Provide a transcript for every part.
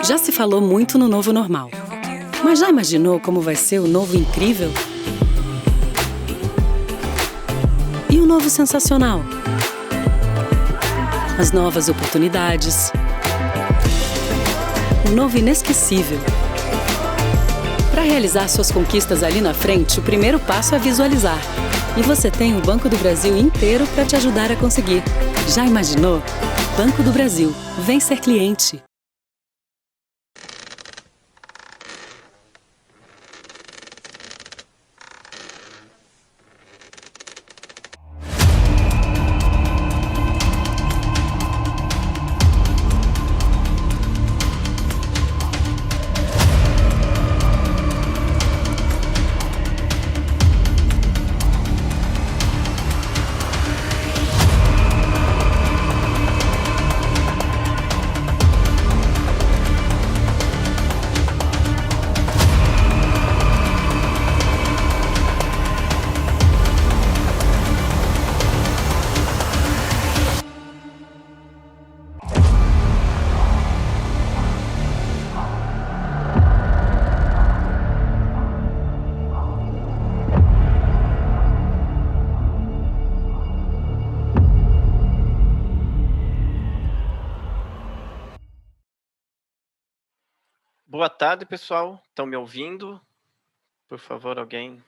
Já se falou muito no novo normal, mas já imaginou como vai ser o novo incrível? E o novo sensacional? As novas oportunidades? O novo inesquecível? Para realizar suas conquistas ali na frente, o primeiro passo é visualizar. E você tem o Banco do Brasil inteiro para te ajudar a conseguir. Já imaginou? Banco do Brasil. Vem ser cliente. Boa tarde, pessoal. Estão me ouvindo? Por favor, alguém.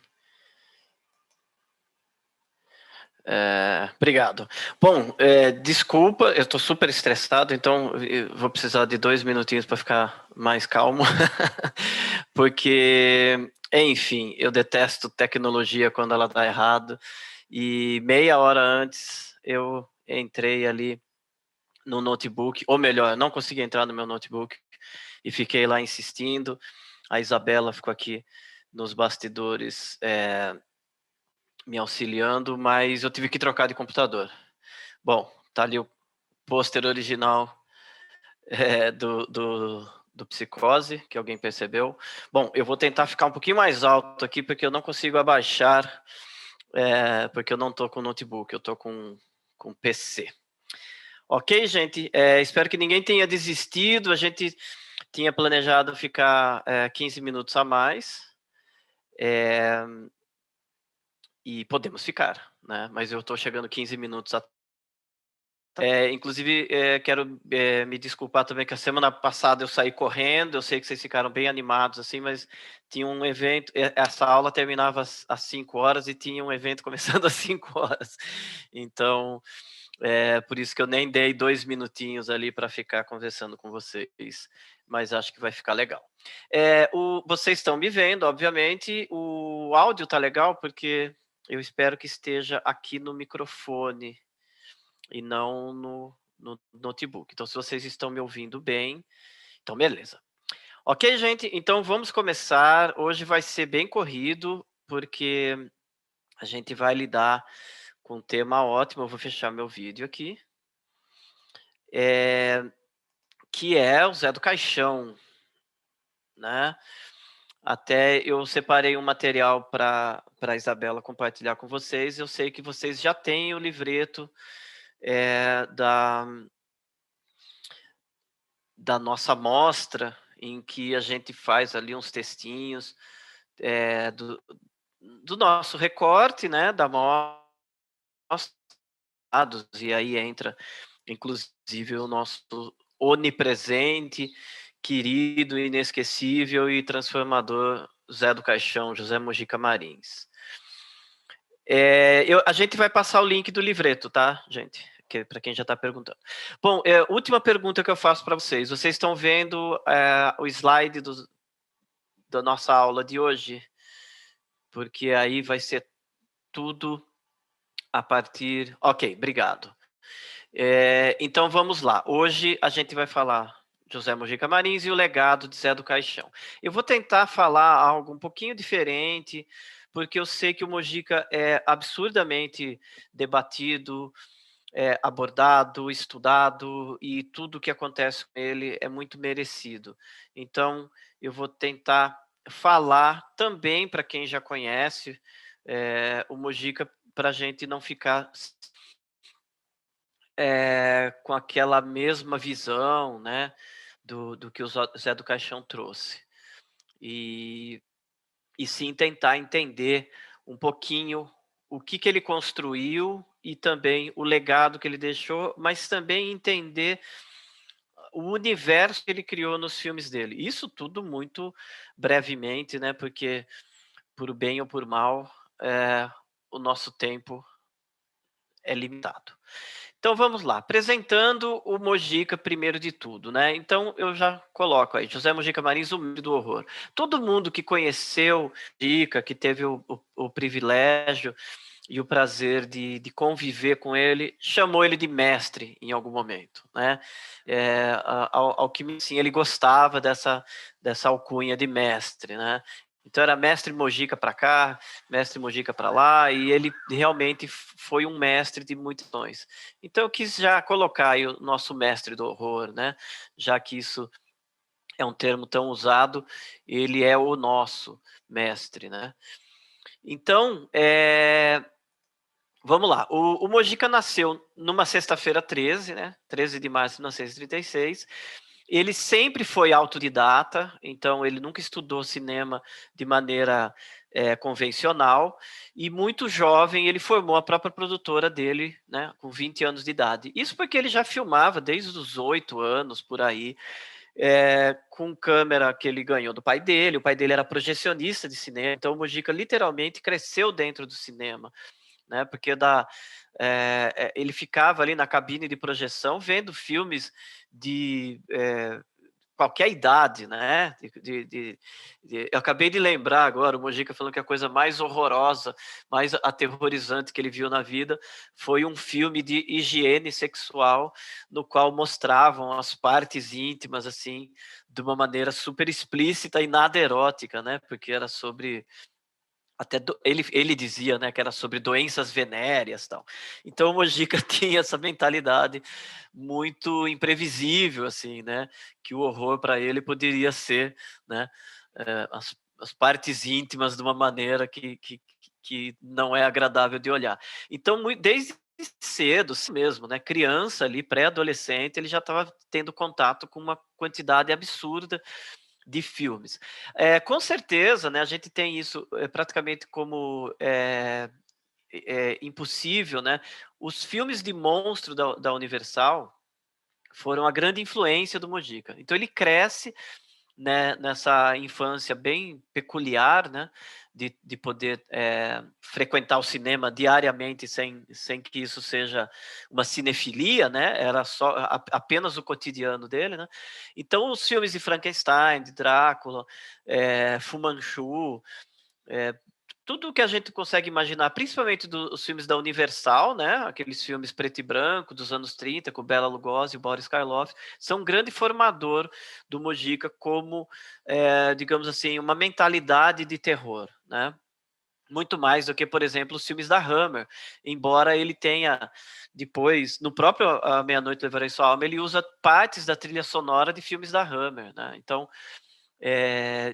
Obrigado. Bom, desculpa, eu estou super estressado, então eu vou precisar de 2 minutinhos para ficar mais calmo, porque, enfim, eu detesto tecnologia quando ela dá errado, e meia hora antes eu entrei ali no notebook, ou melhor, não consegui entrar no meu notebook, e fiquei lá insistindo. A Isabela ficou aqui nos bastidores me auxiliando, mas eu tive que trocar de computador. Bom, tá ali o pôster original do Psicose, que alguém percebeu. Bom, eu vou tentar ficar um pouquinho mais alto aqui, porque eu não consigo abaixar, porque eu não estou com notebook, eu estou com PC. Ok, gente? Espero que ninguém tenha desistido. A gente tinha planejado ficar 15 minutos a mais. E podemos ficar, né? Mas eu estou chegando 15 minutos a... inclusive, quero me desculpar também que a semana passada eu saí correndo. Eu sei que vocês ficaram bem animados, assim, mas tinha um evento, essa aula terminava às 5 horas e tinha um evento começando às 5 horas. Então, por isso que eu nem dei 2 minutinhos ali para ficar conversando com vocês, mas acho que vai ficar legal. Vocês estão me vendo, obviamente, o áudio está legal, porque eu espero que esteja aqui no microfone e não no notebook. Então, se vocês estão me ouvindo bem, então beleza. Ok, gente? Então vamos começar. Hoje vai ser bem corrido, porque a gente vai lidar com um tema ótimo. Eu vou fechar meu vídeo aqui. Que é o Zé do Caixão, né? Até eu separei um material para a Isabela compartilhar com vocês. Eu sei que vocês já têm o livreto da nossa mostra, em que a gente faz ali uns textinhos do nosso recorte, né? Da mostra, e aí entra, inclusive, o nosso onipresente, querido, inesquecível e transformador Zé do Caixão, José Mojica Marins. A gente vai passar o link do livreto, tá, gente? Para quem já está perguntando. Bom, última pergunta que eu faço para vocês. Vocês estão vendo o slide da nossa aula de hoje? Porque aí vai ser tudo a partir... Ok, obrigado. Então vamos lá. Hoje a gente vai falar José Mojica Marins e o legado de Zé do Caixão. Eu vou tentar falar algo um pouquinho diferente, porque eu sei que o Mojica é absurdamente debatido, abordado, estudado, e tudo que acontece com ele é muito merecido. Então eu vou tentar falar também para quem já conhece o Mojica, para a gente não ficar com aquela mesma visão, né, do que o Zé do Caixão trouxe. E sim tentar entender um pouquinho o que ele construiu e também o legado que ele deixou, mas também entender o universo que ele criou nos filmes dele. Isso tudo muito brevemente, né? Porque por bem ou por mal, o nosso tempo é limitado. Então vamos lá, apresentando o Mojica primeiro de tudo, né? Então eu já coloco aí, José Mojica Marins, o Mestre do Horror. Todo mundo que conheceu Mojica, que teve o privilégio e o prazer de conviver com ele, chamou ele de mestre em algum momento, né? Ao que sim, ele gostava dessa alcunha de mestre, né? Então era mestre Mojica para cá, mestre Mojica para lá, e ele realmente foi um mestre de muitas coisas. Então eu quis já colocar aí o nosso mestre do horror, né? Já que isso é um termo tão usado, ele é o nosso mestre, né? Então, vamos lá. O Mojica nasceu numa sexta-feira 13, né? 13 de março de 1936. Ele sempre foi autodidata, então ele nunca estudou cinema de maneira convencional, e muito jovem ele formou a própria produtora dele, né, com 20 anos de idade. Isso porque ele já filmava desde os 8 anos, por aí, com câmera que ele ganhou do pai dele. O pai dele era projecionista de cinema, então o Mojica literalmente cresceu dentro do cinema, né, porque ele ficava ali na cabine de projeção vendo filmes de qualquer idade, né? Eu acabei de lembrar agora, o Mojica falando que a coisa mais horrorosa, mais aterrorizante que ele viu na vida foi um filme de higiene sexual, no qual mostravam as partes íntimas, assim, de uma maneira super explícita e nada erótica, né? Porque era sobre ele dizia, né, que era sobre doenças venéreas, tal. Então o Mojica tinha essa mentalidade muito imprevisível, assim, né, que o horror para ele poderia ser, né, as partes íntimas de uma maneira que não é agradável de olhar. Então desde cedo mesmo, né, criança ali, pré-adolescente, ele já estava tendo contato com uma quantidade absurda de filmes. Com certeza, né, a gente tem isso praticamente como impossível, né? Os filmes de monstro da Universal foram a grande influência do Mojica. Então ele cresce, né, nessa infância bem peculiar, né, de poder frequentar o cinema diariamente sem que isso seja uma cinefilia, né, era só apenas o cotidiano dele, né. Então os filmes de Frankenstein, de Drácula, Fu Manchu, tudo que a gente consegue imaginar, principalmente dos filmes da Universal, né? Aqueles filmes preto e branco dos anos 30, com Bela Lugosi e Boris Karloff, são um grande formador do Mojica como, digamos assim, uma mentalidade de terror, né? Muito mais do que, por exemplo, os filmes da Hammer, embora ele tenha depois, no próprio A Meia-Noite Levarei Sua Alma, ele usa partes da trilha sonora de filmes da Hammer, né? Então,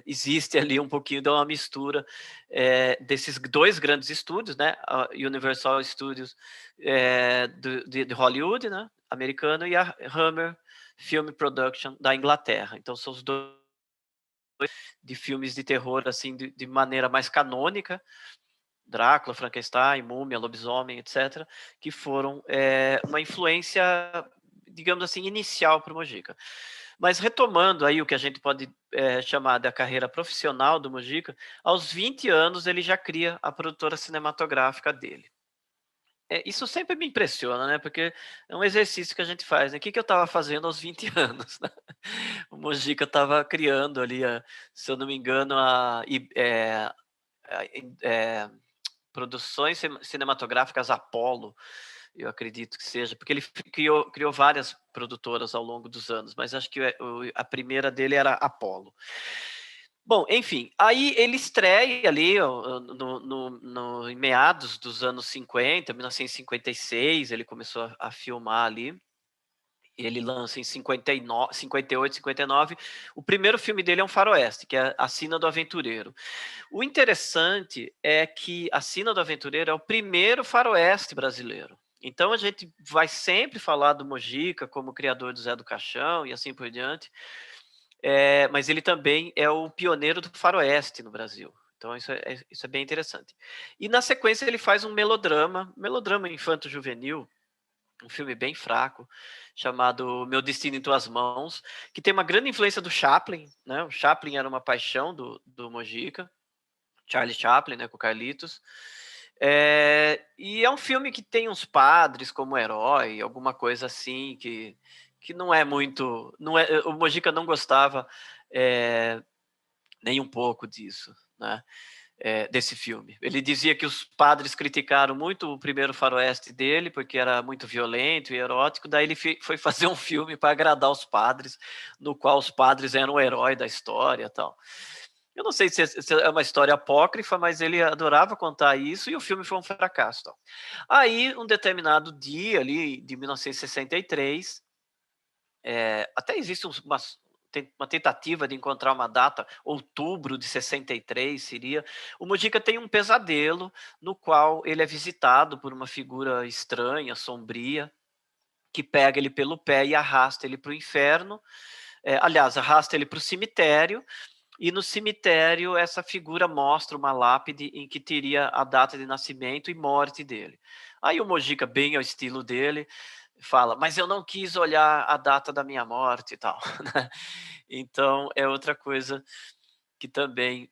existe ali um pouquinho de uma mistura desses dois grandes estúdios, né? A Universal Studios de Hollywood, né? Americano, e a Hammer Film Production da Inglaterra. Então são os dois de filmes de terror assim de maneira mais canônica, Drácula, Frankenstein, Múmia, Lobisomem, etc., que foram uma influência, digamos assim, inicial para o Mojica. Mas retomando aí o que a gente pode chamar da carreira profissional do Mojica, aos 20 anos ele já cria a produtora cinematográfica dele. Isso sempre me impressiona, né? Porque é um exercício que a gente faz, né? O que eu estava fazendo aos 20 anos, né? O Mojica estava criando ali, se eu não me engano, produções cinematográficas Apollo, eu acredito que seja, porque ele criou várias produtoras ao longo dos anos, mas acho que a primeira dele era Apollo. Bom, enfim, aí ele estreia ali em meados dos anos 50, 1956, ele começou a filmar ali. Ele lança em 59, 58, 59. O primeiro filme dele é um faroeste, que é A Sina do Aventureiro. O interessante é que A Sina do Aventureiro é o primeiro faroeste brasileiro. Então a gente vai sempre falar do Mojica como criador do Zé do Caixão e assim por diante, mas ele também é o pioneiro do faroeste no Brasil. Então isso é bem interessante. E na sequência ele faz um melodrama infanto-juvenil, um filme bem fraco, chamado Meu Destino em Tuas Mãos, que tem uma grande influência do Chaplin, né? O Chaplin era uma paixão do Mojica, Charlie Chaplin, né, com o Carlitos. E é um filme que tem uns padres como herói, alguma coisa assim, que não é muito. Não é, o Mojica não gostava nem um pouco disso, né? Desse filme. Ele dizia que os padres criticaram muito o primeiro faroeste dele, porque era muito violento e erótico, daí ele foi fazer um filme para agradar os padres, no qual os padres eram o herói da história e tal. Eu não sei se é uma história apócrifa, mas ele adorava contar isso e o filme foi um fracasso. Tal. Aí, um determinado dia ali, de 1963, até existe uma tentativa de encontrar uma data, outubro de 63 seria. O Mujica tem um pesadelo no qual ele é visitado por uma figura estranha, sombria, que pega ele pelo pé e arrasta ele para o inferno. Aliás, arrasta ele para o cemitério. E no cemitério, essa figura mostra uma lápide em que teria a data de nascimento e morte dele. Aí o Mojica, bem ao estilo dele, fala, mas eu não quis olhar a data da minha morte e tal. Então, é outra coisa que também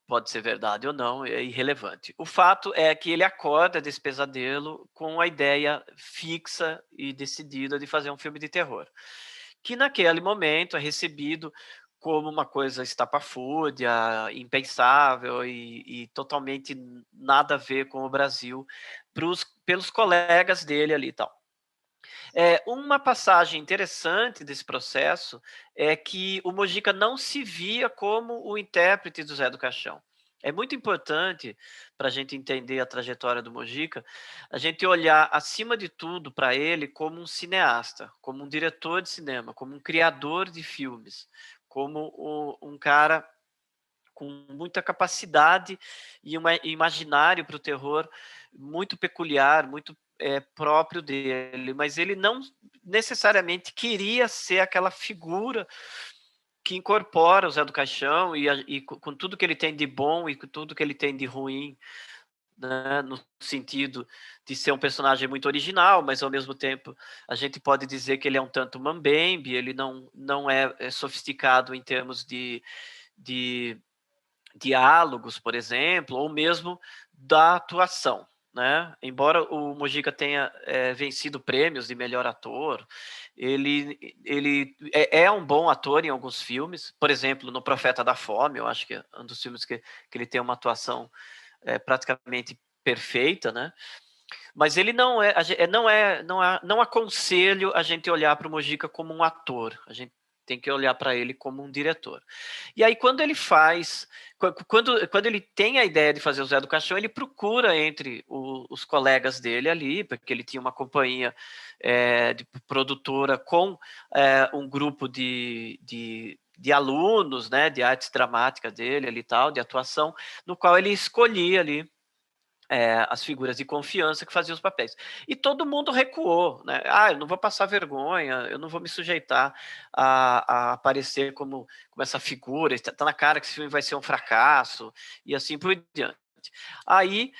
pode ser verdade ou não, é irrelevante. O fato é que ele acorda desse pesadelo com a ideia fixa e decidida de fazer um filme de terror, que naquele momento é recebido como uma coisa estapafúrdia, impensável e totalmente nada a ver com o Brasil pelos colegas dele ali e tal. Uma passagem interessante desse processo é que o Mojica não se via como o intérprete do Zé do Caixão. É muito importante para a gente entender a trajetória do Mojica, a gente olhar acima de tudo para ele como um cineasta, como um diretor de cinema, como um criador de filmes, como um cara com muita capacidade e um imaginário para o terror muito peculiar, muito próprio dele, mas ele não necessariamente queria ser aquela figura que incorpora o Zé do Caixão e com tudo que ele tem de bom e com tudo que ele tem de ruim, né, no sentido de ser um personagem muito original, mas ao mesmo tempo a gente pode dizer que ele é um tanto mambembe, ele não é sofisticado em termos de diálogos, por exemplo, ou mesmo da atuação. Né? Embora o Mojica tenha vencido prêmios de melhor ator, ele é um bom ator em alguns filmes, por exemplo, no Profeta da Fome, eu acho que é um dos filmes que ele tem uma atuação praticamente perfeita, né? Mas ele não aconselho a gente olhar para o Mojica como um ator, a gente tem que olhar para ele como um diretor. E aí, quando ele quando ele tem a ideia de fazer o Zé do Caixão, ele procura entre os colegas dele ali, porque ele tinha uma companhia de produtora com um grupo de alunos, né, de artes dramáticas dele ali tal, de atuação, no qual ele escolhia ali as figuras de confiança que faziam os papéis. E todo mundo recuou, né? Eu não vou passar vergonha, eu não vou me sujeitar a aparecer como essa figura, está na cara que esse filme vai ser um fracasso, e assim por diante. Aí,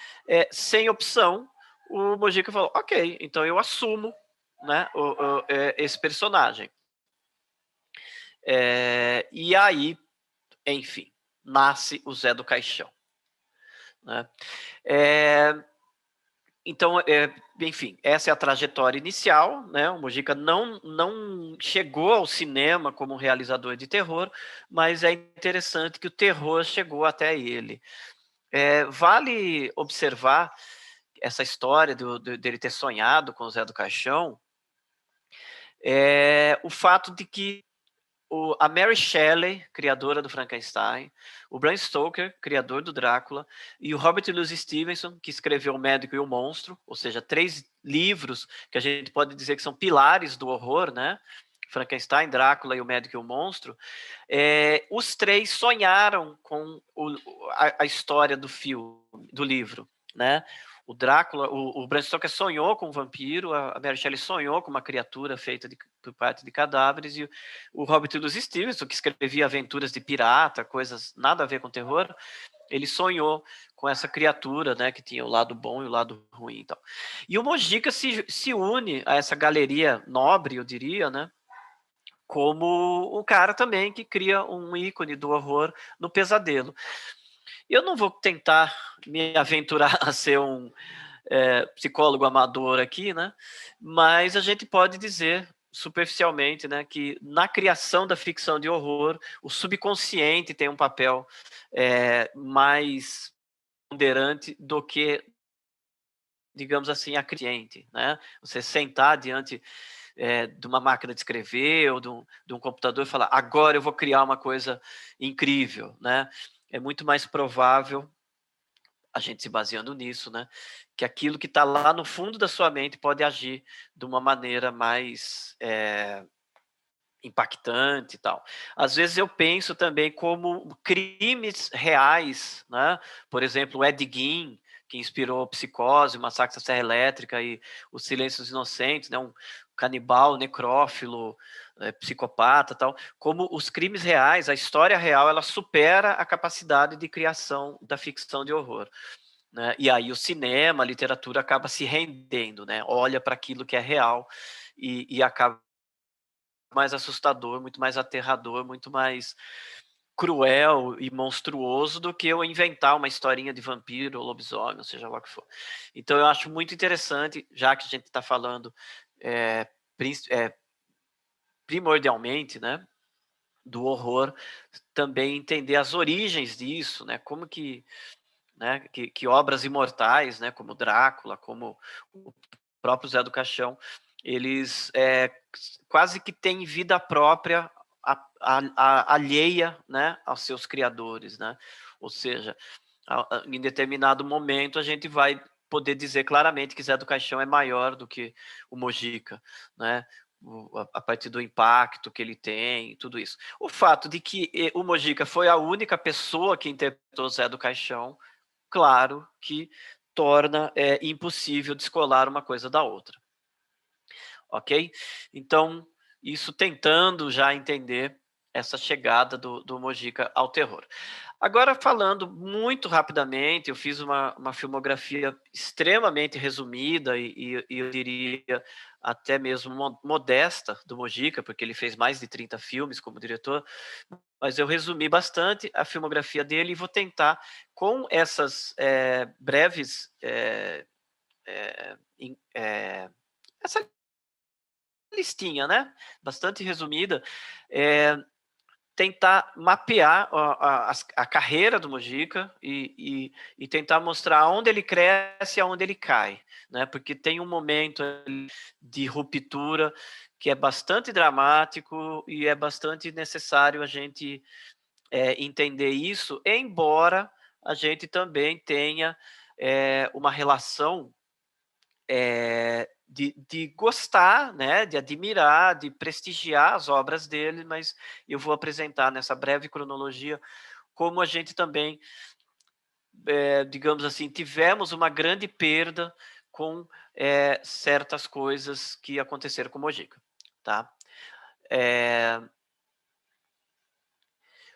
sem opção, o Mojica falou, ok, então eu assumo, né, esse personagem. E aí, enfim, nasce o Zé do Caixão. Né? Então, enfim, essa é a trajetória inicial, né? O Mojica não chegou ao cinema como um realizador de terror, mas é interessante que o terror chegou até ele. Vale observar essa história dele ter sonhado com o Zé do Caixão, o fato de que a Mary Shelley, criadora do Frankenstein, o Bram Stoker, criador do Drácula, e o Robert Louis Stevenson, que escreveu O Médico e o Monstro, ou seja, 3 livros que a gente pode dizer que são pilares do horror, né? Frankenstein, Drácula e O Médico e o Monstro. Os 3 sonharam com a história do filme, do livro, né? O Drácula, o Bram Stoker sonhou com um vampiro, a Mary Shelley sonhou com uma criatura feita por parte de cadáveres, e o Robert Louis Stevenson, que escrevia aventuras de pirata, coisas nada a ver com terror, ele sonhou com essa criatura, né, que tinha o lado bom e o lado ruim e tal. E o Mojica se une a essa galeria nobre, eu diria, né, como um cara também que cria um ícone do horror no pesadelo. Eu não vou tentar me aventurar a ser um psicólogo amador aqui, né? Mas a gente pode dizer superficialmente, né, que na criação da ficção de horror, o subconsciente tem um papel mais ponderante do que, digamos assim, a cliente, né? Você sentar diante de uma máquina de escrever ou de um computador e falar, agora eu vou criar uma coisa incrível, né? É muito mais provável, a gente se baseando nisso, né, que aquilo que está lá no fundo da sua mente pode agir de uma maneira mais impactante e tal. Às vezes eu penso também como crimes reais, né? Por exemplo, o Ed Gein, que inspirou Psicose, o Massacre da Serra Elétrica e Os Silêncios Inocentes, né? Um canibal, necrófilo, psicopata, tal. Como os crimes reais, a história real, ela supera a capacidade de criação da ficção de horror. Né? E aí o cinema, a literatura acaba se rendendo, né? Olha para aquilo que é real e acaba mais assustador, muito mais aterrador, muito mais cruel e monstruoso do que eu inventar uma historinha de vampiro ou lobisomem, ou seja lá o que for. Então eu acho muito interessante, já que a gente está falando é, primordialmente, né, do horror, também entender as origens disso, né, como que, né, que obras imortais, né, como Drácula, como o próprio Zé do Caixão, eles quase que têm vida própria, alheia, né, aos seus criadores, né? Ou seja, em determinado momento a gente vai poder dizer claramente que Zé do Caixão é maior do que o Mojica, né? A partir do impacto que ele tem, tudo isso. O fato de que o Mojica foi a única pessoa que interpretou Zé do Caixão, claro que torna impossível descolar uma coisa da outra. Ok? Então, isso tentando já entender essa chegada do Mojica ao terror. Agora, falando muito rapidamente, eu fiz uma filmografia extremamente resumida e eu diria até mesmo modesta do Mojica, porque ele fez mais de 30 filmes como diretor, mas eu resumi bastante a filmografia dele e vou tentar, com essas breves... essa listinha, né? Bastante resumida, tentar mapear a carreira do Mojica e tentar mostrar onde ele cresce e aonde ele cai, né? Porque tem um momento de ruptura que é bastante dramático e é bastante necessário a gente entender isso, embora a gente também tenha uma relação de gostar, né, de admirar, de prestigiar as obras dele, mas eu vou apresentar nessa breve cronologia como a gente também, digamos assim, tivemos uma grande perda com certas coisas que aconteceram com o Mojica, tá?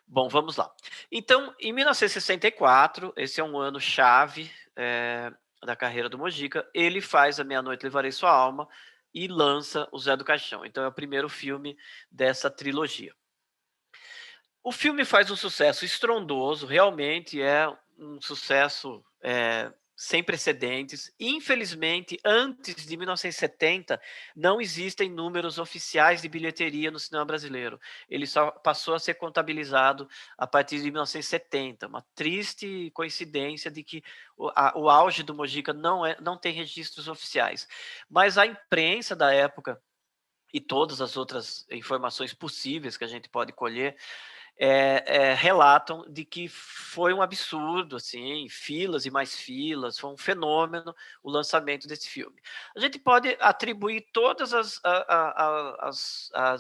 Bom, vamos lá. Então, em 1964, esse é um ano chave da carreira do Mojica, ele faz A Meia-Noite Levarei Sua Alma e lança O Zé do Caixão. Então, é o primeiro filme dessa trilogia. O filme faz um sucesso estrondoso, realmente é um sucesso sem precedentes. Infelizmente, antes de 1970, não existem números oficiais de bilheteria no cinema brasileiro. Ele só passou a ser contabilizado a partir de 1970. Uma triste coincidência de que o auge do Mojica não tem registros oficiais. Mas a imprensa da época e todas as outras informações possíveis que a gente pode colher relatam de que foi um absurdo, assim, filas e mais filas, foi um fenômeno o lançamento desse filme. A gente pode atribuir todas as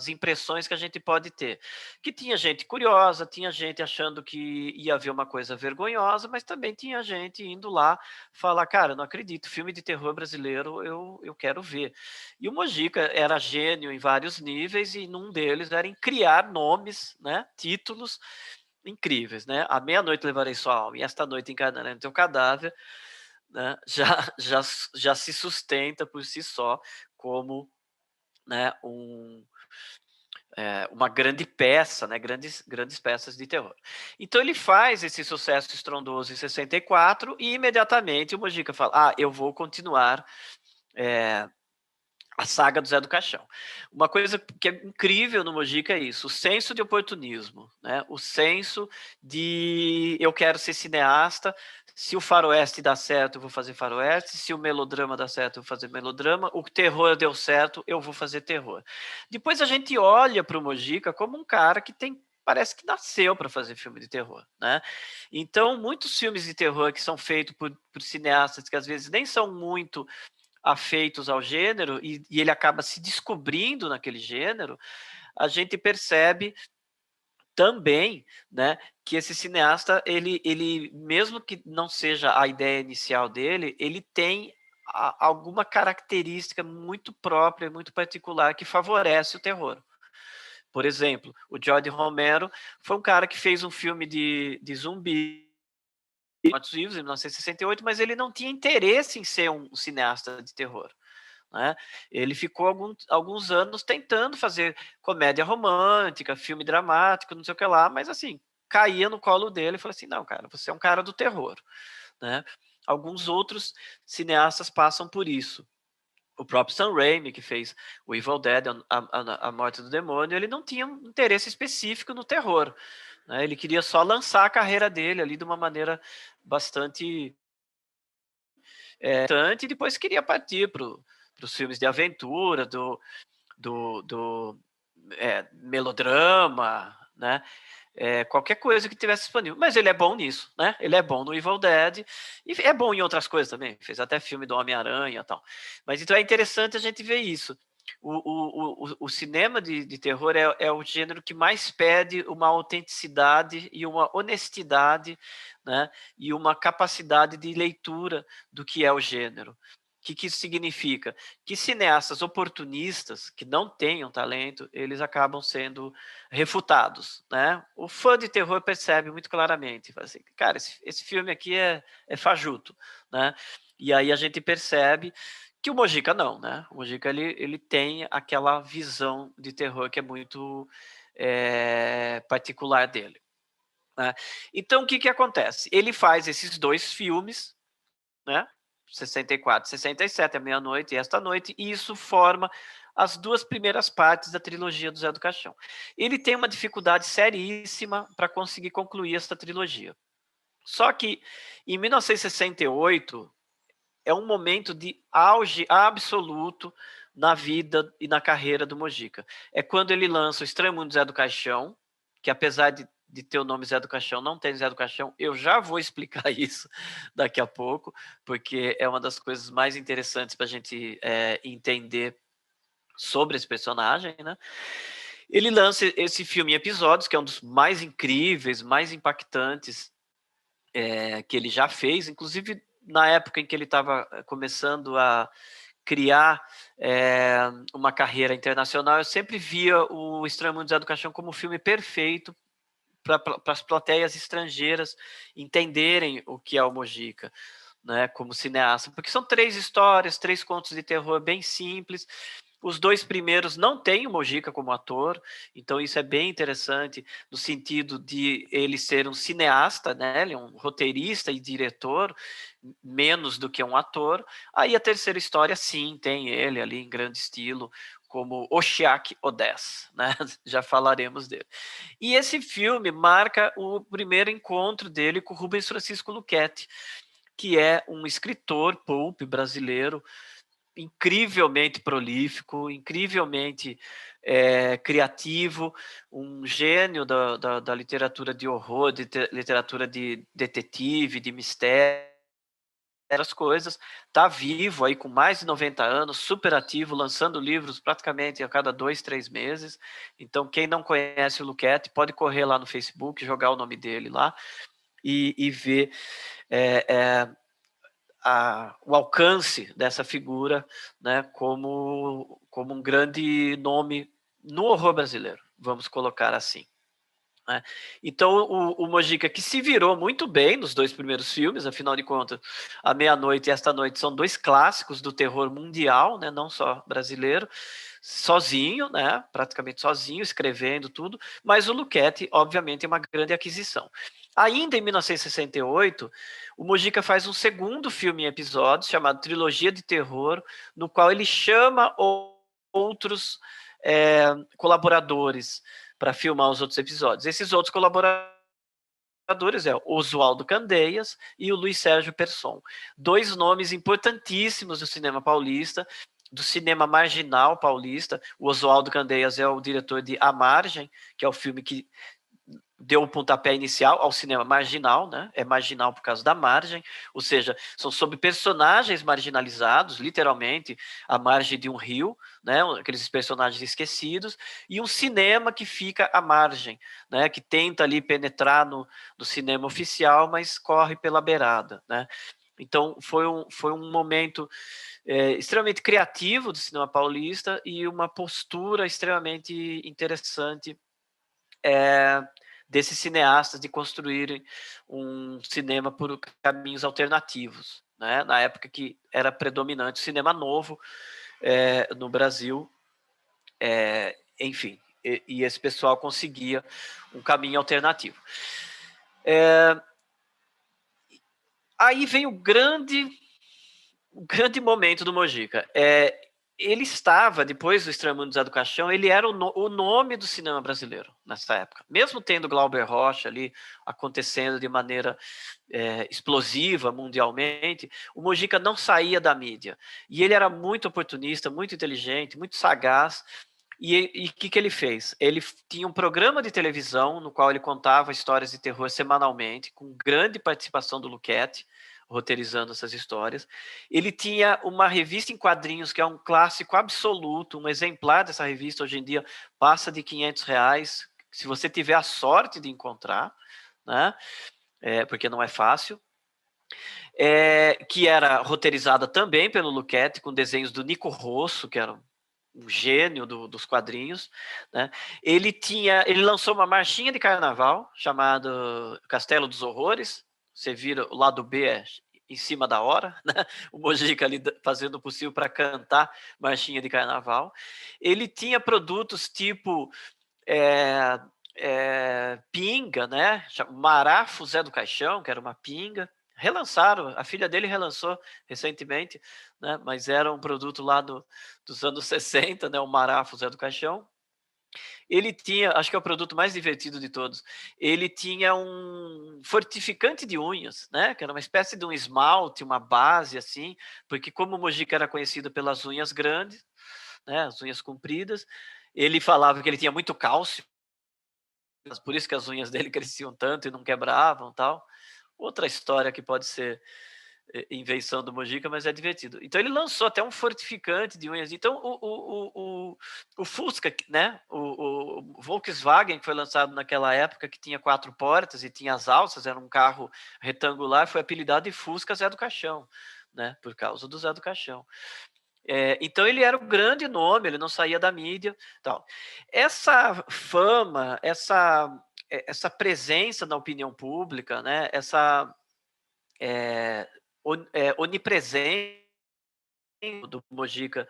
impressões que a gente pode ter, que tinha gente curiosa, tinha gente achando que ia haver uma coisa vergonhosa, mas também tinha gente indo lá falar, cara, não acredito, filme de terror brasileiro eu quero ver. E o Mojica era gênio em vários níveis, e num deles era em criar nomes, né, títulos incríveis, né? À meia-noite levarei sua alma, e esta noite encarnarei no teu cadáver, né? Já se sustenta por si só como, né, uma grande peça, né? Grandes peças de terror. Então ele faz esse sucesso estrondoso em 64 e imediatamente o Mojica fala: ah, eu vou continuar a saga do Zé do Caixão. Uma coisa que é incrível no Mojica é isso, o senso de oportunismo, né? O senso de eu quero ser cineasta, se o faroeste dá certo, eu vou fazer faroeste, se o melodrama dá certo, eu vou fazer melodrama, o terror deu certo, eu vou fazer terror. Depois a gente olha para o Mojica como um cara que parece que nasceu para fazer filme de terror, né? Então, muitos filmes de terror que são feitos por cineastas que às vezes nem são muito afeitos ao gênero, e ele acaba se descobrindo naquele gênero, a gente percebe também, né, que esse cineasta, ele mesmo que não seja a ideia inicial dele, ele tem alguma característica muito própria, muito particular, que favorece o terror. Por exemplo, o George Romero foi um cara que fez um filme de zumbi, Mortos Vivos, em 1968, mas ele não tinha interesse em ser um cineasta de terror, né? Ele ficou alguns anos tentando fazer comédia romântica, filme dramático, não sei o que lá, mas assim, caía no colo dele e falou assim: não, cara, você é um cara do terror, né? Alguns outros cineastas passam por isso. O próprio Sam Raimi, que fez o Evil Dead, a Morte do Demônio, ele não tinha um interesse específico no terror, né? Ele queria só lançar a carreira dele ali de uma maneira bastante e depois queria partir para os filmes de aventura, do melodrama, né? Qualquer coisa que tivesse disponível. Mas ele é bom nisso, né? Ele é bom no Evil Dead e é bom em outras coisas também. Fez até filme do Homem-Aranha e tal. Mas então é interessante a gente ver isso. O cinema de terror é o gênero que mais pede uma autenticidade e uma honestidade, né? E uma capacidade de leitura do que é o gênero. O que isso significa? Que cineastas oportunistas, que não tenham talento, eles acabam sendo refutados, né? O fã de terror percebe muito claramente, fala assim, cara, esse filme aqui é fajuto, né? E aí a gente percebe que o Mojica não, né? O Mojica ele tem aquela visão de terror que é muito particular dele, né? Então o que acontece? Ele faz esses dois filmes, né? 64, 67, a meia-noite e esta noite, e isso forma as duas primeiras partes da trilogia do Zé do Caixão. Ele tem uma dificuldade seríssima para conseguir concluir esta trilogia. Só que em 1968 é um momento de auge absoluto na vida e na carreira do Mojica. É quando ele lança o Estranho Mundo do Zé do Caixão, que apesar de ter o nome Zé do Caixão, não tem Zé do Caixão. Eu já vou explicar isso daqui a pouco, porque é uma das coisas mais interessantes para a gente entender sobre esse personagem, né? Ele lança esse filme em episódios, que é um dos mais incríveis, mais impactantes que ele já fez, inclusive na época em que ele estava começando a criar uma carreira internacional, eu sempre via o Estranho Mundo do Zé do Caixão como um filme perfeito para as plateias estrangeiras entenderem o que é o Mojica, né, como cineasta, porque são 3 histórias, 3 contos de terror bem simples. Os 2 primeiros não têm o Mojica como ator, então isso é bem interessante no sentido de ele ser um cineasta, né? Ele é um roteirista e diretor, menos do que um ator. Aí a terceira história, sim, tem ele ali em grande estilo, como Oshiak Odess, né? Já falaremos dele. E esse filme marca o primeiro encontro dele com Rubens Francisco Luchetti, que é um escritor pulp brasileiro, incrivelmente prolífico, incrivelmente criativo, um gênio da literatura de horror, literatura de detetive, de mistério, as coisas, está vivo aí com mais de 90 anos, super ativo, lançando livros praticamente a cada 2, 3 meses. Então, quem não conhece o Luquete, pode correr lá no Facebook, jogar o nome dele lá e ver o alcance dessa figura, né, como um grande nome no horror brasileiro, vamos colocar assim. Né? Então, o Mojica, que se virou muito bem nos 2 primeiros filmes, afinal de contas, A Meia-Noite e Esta Noite são 2 clássicos do terror mundial, né, não só brasileiro, sozinho, né, praticamente sozinho, escrevendo tudo, mas o Luquete, obviamente, é uma grande aquisição. Ainda em 1968, o Mojica faz um segundo filme em episódios, chamado Trilogia de Terror, no qual ele chama outros colaboradores para filmar os outros episódios. Esses outros colaboradores é o Oswaldo Candeias e o Luiz Sérgio Persson. 2 nomes importantíssimos do cinema paulista, do cinema marginal paulista. O Oswaldo Candeias é o diretor de A Margem, que é o filme que deu o pontapé inicial ao cinema marginal, né? É marginal por causa da margem, ou seja, são sobre personagens marginalizados, literalmente, à margem de um rio, né? Aqueles personagens esquecidos, e um cinema que fica à margem, né? Que tenta ali penetrar no cinema oficial, mas corre pela beirada, né? Então, foi um momento extremamente criativo do cinema paulista e uma postura extremamente interessante desses cineastas de construírem um cinema por caminhos alternativos, né? Na época que era predominante o cinema novo no Brasil, enfim, e esse pessoal conseguia um caminho alternativo. Aí vem o grande momento do Mojica. Ele estava, depois do Extremo Zé do Caixão, ele era o nome do cinema brasileiro nessa época. Mesmo tendo Glauber Rocha ali acontecendo de maneira explosiva mundialmente, o Mojica não saía da mídia. E ele era muito oportunista, muito inteligente, muito sagaz. E o que ele fez? Ele tinha um programa de televisão no qual ele contava histórias de terror semanalmente, com grande participação do Luquete, roteirizando essas histórias. Ele tinha uma revista em quadrinhos que é um clássico absoluto, um exemplar dessa revista hoje em dia passa de R$500, se você tiver a sorte de encontrar, né? Porque não é fácil. Que era roteirizada também pelo Luquete, com desenhos do Nico Rosso, que era um gênio dos quadrinhos, né? Ele lançou uma marchinha de carnaval chamada Castelo dos Horrores. Você vira o lado B em cima da hora, né? O Mojica ali fazendo o possível para cantar marchinha de carnaval. Ele tinha produtos tipo pinga, né? Marafo Zé do Caixão, que era uma pinga. Relançaram, a filha dele relançou recentemente, né? Mas era um produto lá dos anos 60, né? O Marafo Zé do Caixão. Ele tinha, acho que é o produto mais divertido de todos, ele tinha um fortificante de unhas, né? Que era uma espécie de um esmalte, uma base assim, porque como o Mojica era conhecido pelas unhas grandes, né? As unhas compridas, ele falava que ele tinha muito cálcio, por isso que as unhas dele cresciam tanto e não quebravam, tal. Outra história que pode ser invenção do Mojica, mas é divertido. Então ele lançou até um fortificante de unhas. Então o Fusca, né? O Volkswagen, que foi lançado naquela época, que tinha 4 portas e tinha as alças, era um carro retangular, foi apelidado de Fusca Zé do Caixão, né? Por causa do Zé do Caixão. Então ele era um grande nome, ele não saía da mídia, tal. Essa fama, essa presença na opinião pública, né? Essa onipresença do Mojica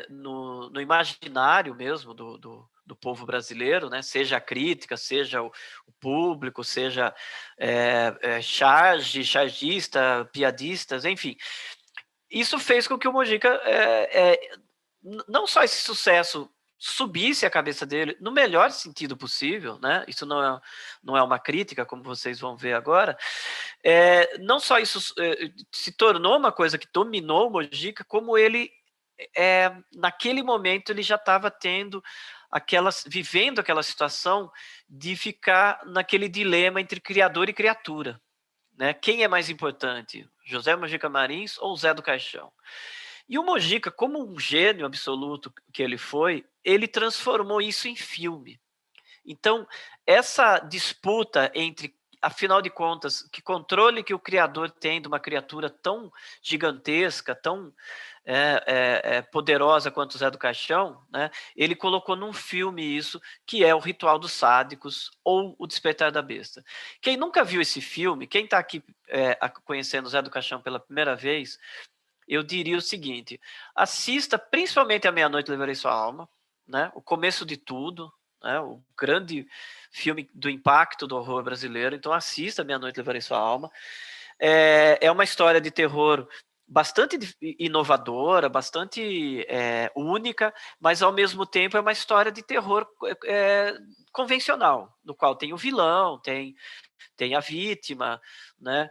no imaginário mesmo do povo brasileiro, né? Seja a crítica, seja o público, seja chargista, piadistas, enfim. Isso fez com que o Mojica não só esse sucesso subisse a cabeça dele no melhor sentido possível, né? Isso não é uma crítica, como vocês vão ver agora. Não só isso se tornou uma coisa que dominou o Mojica, como ele naquele momento ele já estava vivendo aquela situação de ficar naquele dilema entre criador e criatura, né? Quem é mais importante, José Mojica Marins ou Zé do Caixão? E o Mojica, como um gênio absoluto que ele foi, ele transformou isso em filme. Então, essa disputa entre, afinal de contas, que controle que o criador tem de uma criatura tão gigantesca, tão poderosa quanto o Zé do Caixão, né? Ele colocou num filme isso, que é o Ritual dos Sádicos ou O Despertar da Besta. Quem nunca viu esse filme, quem está aqui conhecendo o Zé do Caixão pela primeira vez, eu diria o seguinte: assista principalmente A Meia-Noite Levarei Sua Alma, né? O começo de tudo, né? O grande filme do impacto do horror brasileiro. Então assista A Meia-Noite Levarei Sua Alma. É uma história de terror bastante inovadora, bastante única, mas ao mesmo tempo é uma história de terror convencional, no qual tem o vilão, tem a vítima, né?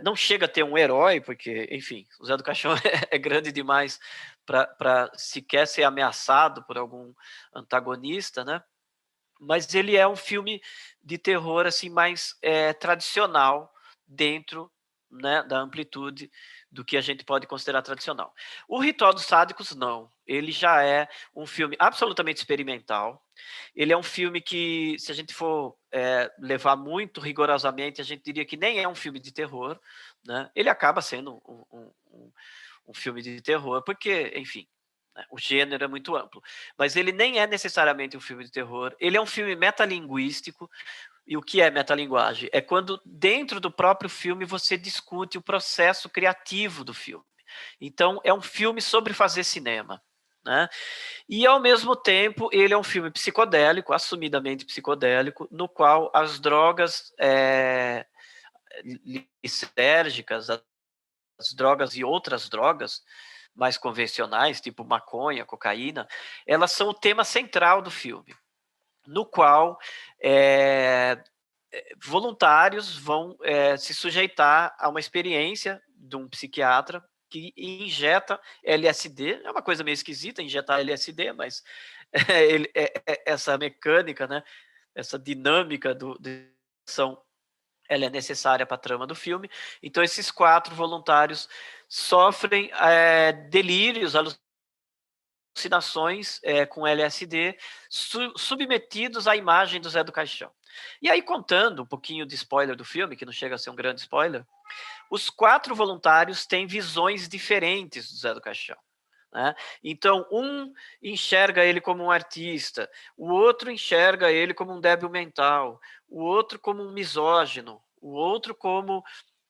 Não chega a ter um herói, porque, enfim, o Zé do Caixão é grande demais para sequer ser ameaçado por algum antagonista, né? Mas ele é um filme de terror assim mais tradicional dentro, né, da amplitude do que a gente pode considerar tradicional. O Ritual dos Sádicos, não. Ele já é um filme absolutamente experimental. Ele é um filme que, se a gente for levar muito rigorosamente, a gente diria que nem é um filme de terror, né? Ele acaba sendo um filme de terror, porque, enfim, né, o gênero é muito amplo. Mas ele nem é necessariamente um filme de terror. Ele é um filme metalinguístico. E o que é metalinguagem? É quando dentro do próprio filme você discute o processo criativo do filme. Então, é um filme sobre fazer cinema, né? E, ao mesmo tempo, ele é um filme psicodélico, assumidamente psicodélico, no qual as drogas lisérgicas, as drogas e outras drogas mais convencionais, tipo maconha, cocaína, elas são o tema central do filme, no qual voluntários vão se sujeitar a uma experiência de um psiquiatra que injeta LSD. É uma coisa meio esquisita injetar LSD, mas essa mecânica, né, essa dinâmica de ação, ela é necessária para a trama do filme. Então, esses 4 voluntários sofrem delírios, alucinações com LSD, submetidos à imagem do Zé do Caixão. E aí, contando um pouquinho de spoiler do filme, que não chega a ser um grande spoiler, os 4 voluntários têm visões diferentes do Zé do Caixão, né? Então, um enxerga ele como um artista, o outro enxerga ele como um débil mental, o outro como um misógino, o outro como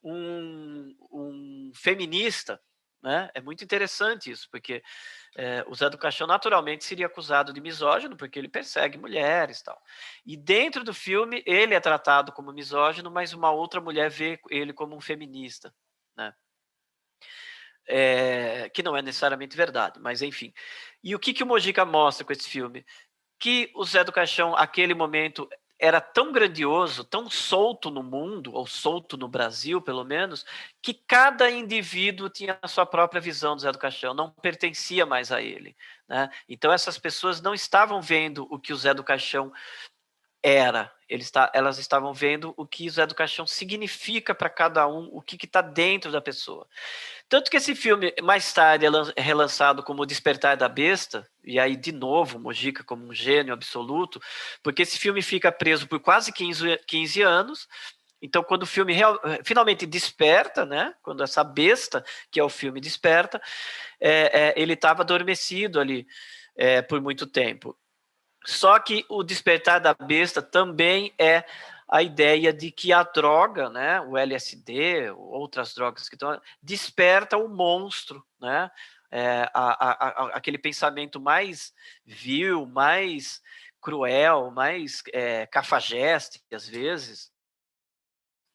um feminista, né? É muito interessante isso, porque o Zé do Caixão naturalmente seria acusado de misógino, porque ele persegue mulheres e tal. E dentro do filme, ele é tratado como misógino, mas uma outra mulher vê ele como um feminista, né? Que não é necessariamente verdade, mas enfim. E o que o Mojica mostra com esse filme? Que o Zé do Caixão, aquele momento, era tão grandioso, tão solto no mundo, ou solto no Brasil, pelo menos, que cada indivíduo tinha a sua própria visão do Zé do Caixão, não pertencia mais a ele, né? Então essas pessoas não estavam vendo o que o Zé do Caixão era, elas estavam vendo o que o Zé do Caixão significa para cada um, o que está dentro da pessoa. Tanto que esse filme, mais tarde, é relançado como O Despertar da Besta, e aí, de novo, Mojica como um gênio absoluto, porque esse filme fica preso por quase 15 anos. Então, quando o filme finalmente desperta, né, quando essa besta, que é o filme, desperta, ele estava adormecido ali por muito tempo. Só que o Despertar da Besta também é a ideia de que a droga, né, o LSD, outras drogas que estão, desperta o monstro, né, aquele pensamento mais vil, mais cruel, mais cafajeste, às vezes,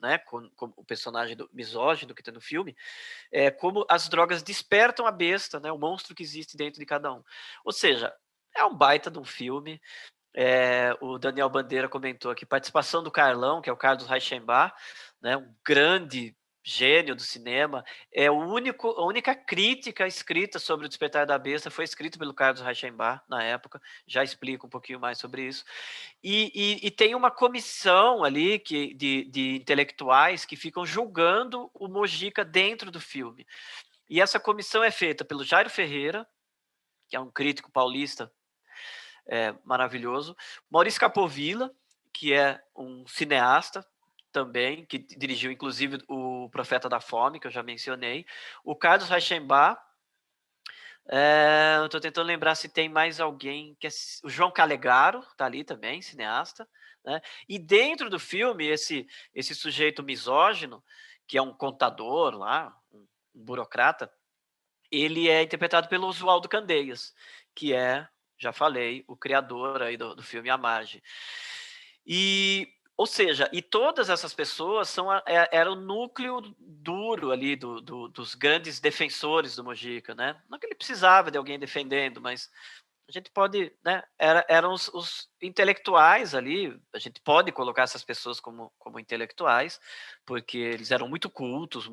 né, com o personagem do misógino que tem no filme, como as drogas despertam a besta, né, o monstro que existe dentro de cada um. Ou seja, é um baita de um filme. O Daniel Bandeira comentou aqui, participação do Carlão, que é o Carlos Reichenbach, né, um grande gênio do cinema, a única crítica escrita sobre o Despertar da Besta foi escrita pelo Carlos Reichenbach na época, já explico um pouquinho mais sobre isso. E tem uma comissão ali de intelectuais que ficam julgando o Mojica dentro do filme. E essa comissão é feita pelo Jairo Ferreira, que é um crítico paulista maravilhoso, Maurício Capovilla, que é um cineasta também, que dirigiu inclusive o Profeta da Fome, que eu já mencionei, o Carlos Reichenbach, eu estou tentando lembrar se tem mais alguém, o João Calegaro, está ali também, cineasta, né? E dentro do filme, esse sujeito misógino, que é um contador lá, um burocrata, ele é interpretado pelo Oswaldo Candeias, que é, já falei, o criador aí do filme A Margem. Ou seja, e todas essas pessoas eram o núcleo duro ali dos grandes defensores do Mojica, né? Não que ele precisava de alguém defendendo, mas a gente pode, né? Eram os intelectuais ali, a gente pode colocar essas pessoas como intelectuais, porque eles eram muito cultos,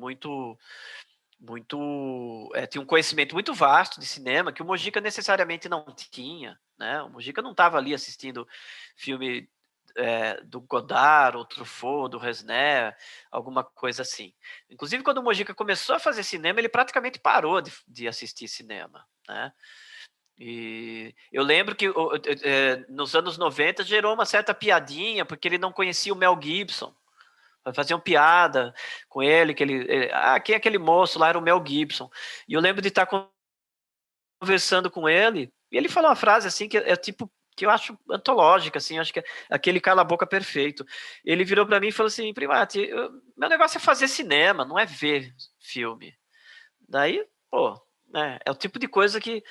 tinha um conhecimento muito vasto de cinema que o Mojica necessariamente não tinha, né? O Mojica não estava ali assistindo filme do Godard, ou Truffaut, do Resnais, alguma coisa assim. Inclusive, quando o Mojica começou a fazer cinema, ele praticamente parou de assistir cinema, né? E eu lembro que nos anos 90 gerou uma certa piadinha, porque ele não conhecia o Mel Gibson. Faziam piada com ele, quem é aquele moço lá? Era o Mel Gibson. E eu lembro de estar conversando com ele, e ele falou uma frase assim que tipo que eu acho antológica, assim, acho que é aquele cala-boca perfeito. Ele virou para mim e falou assim: Primati, meu negócio é fazer cinema, não é ver filme. Daí, pô, né, é o tipo de coisa que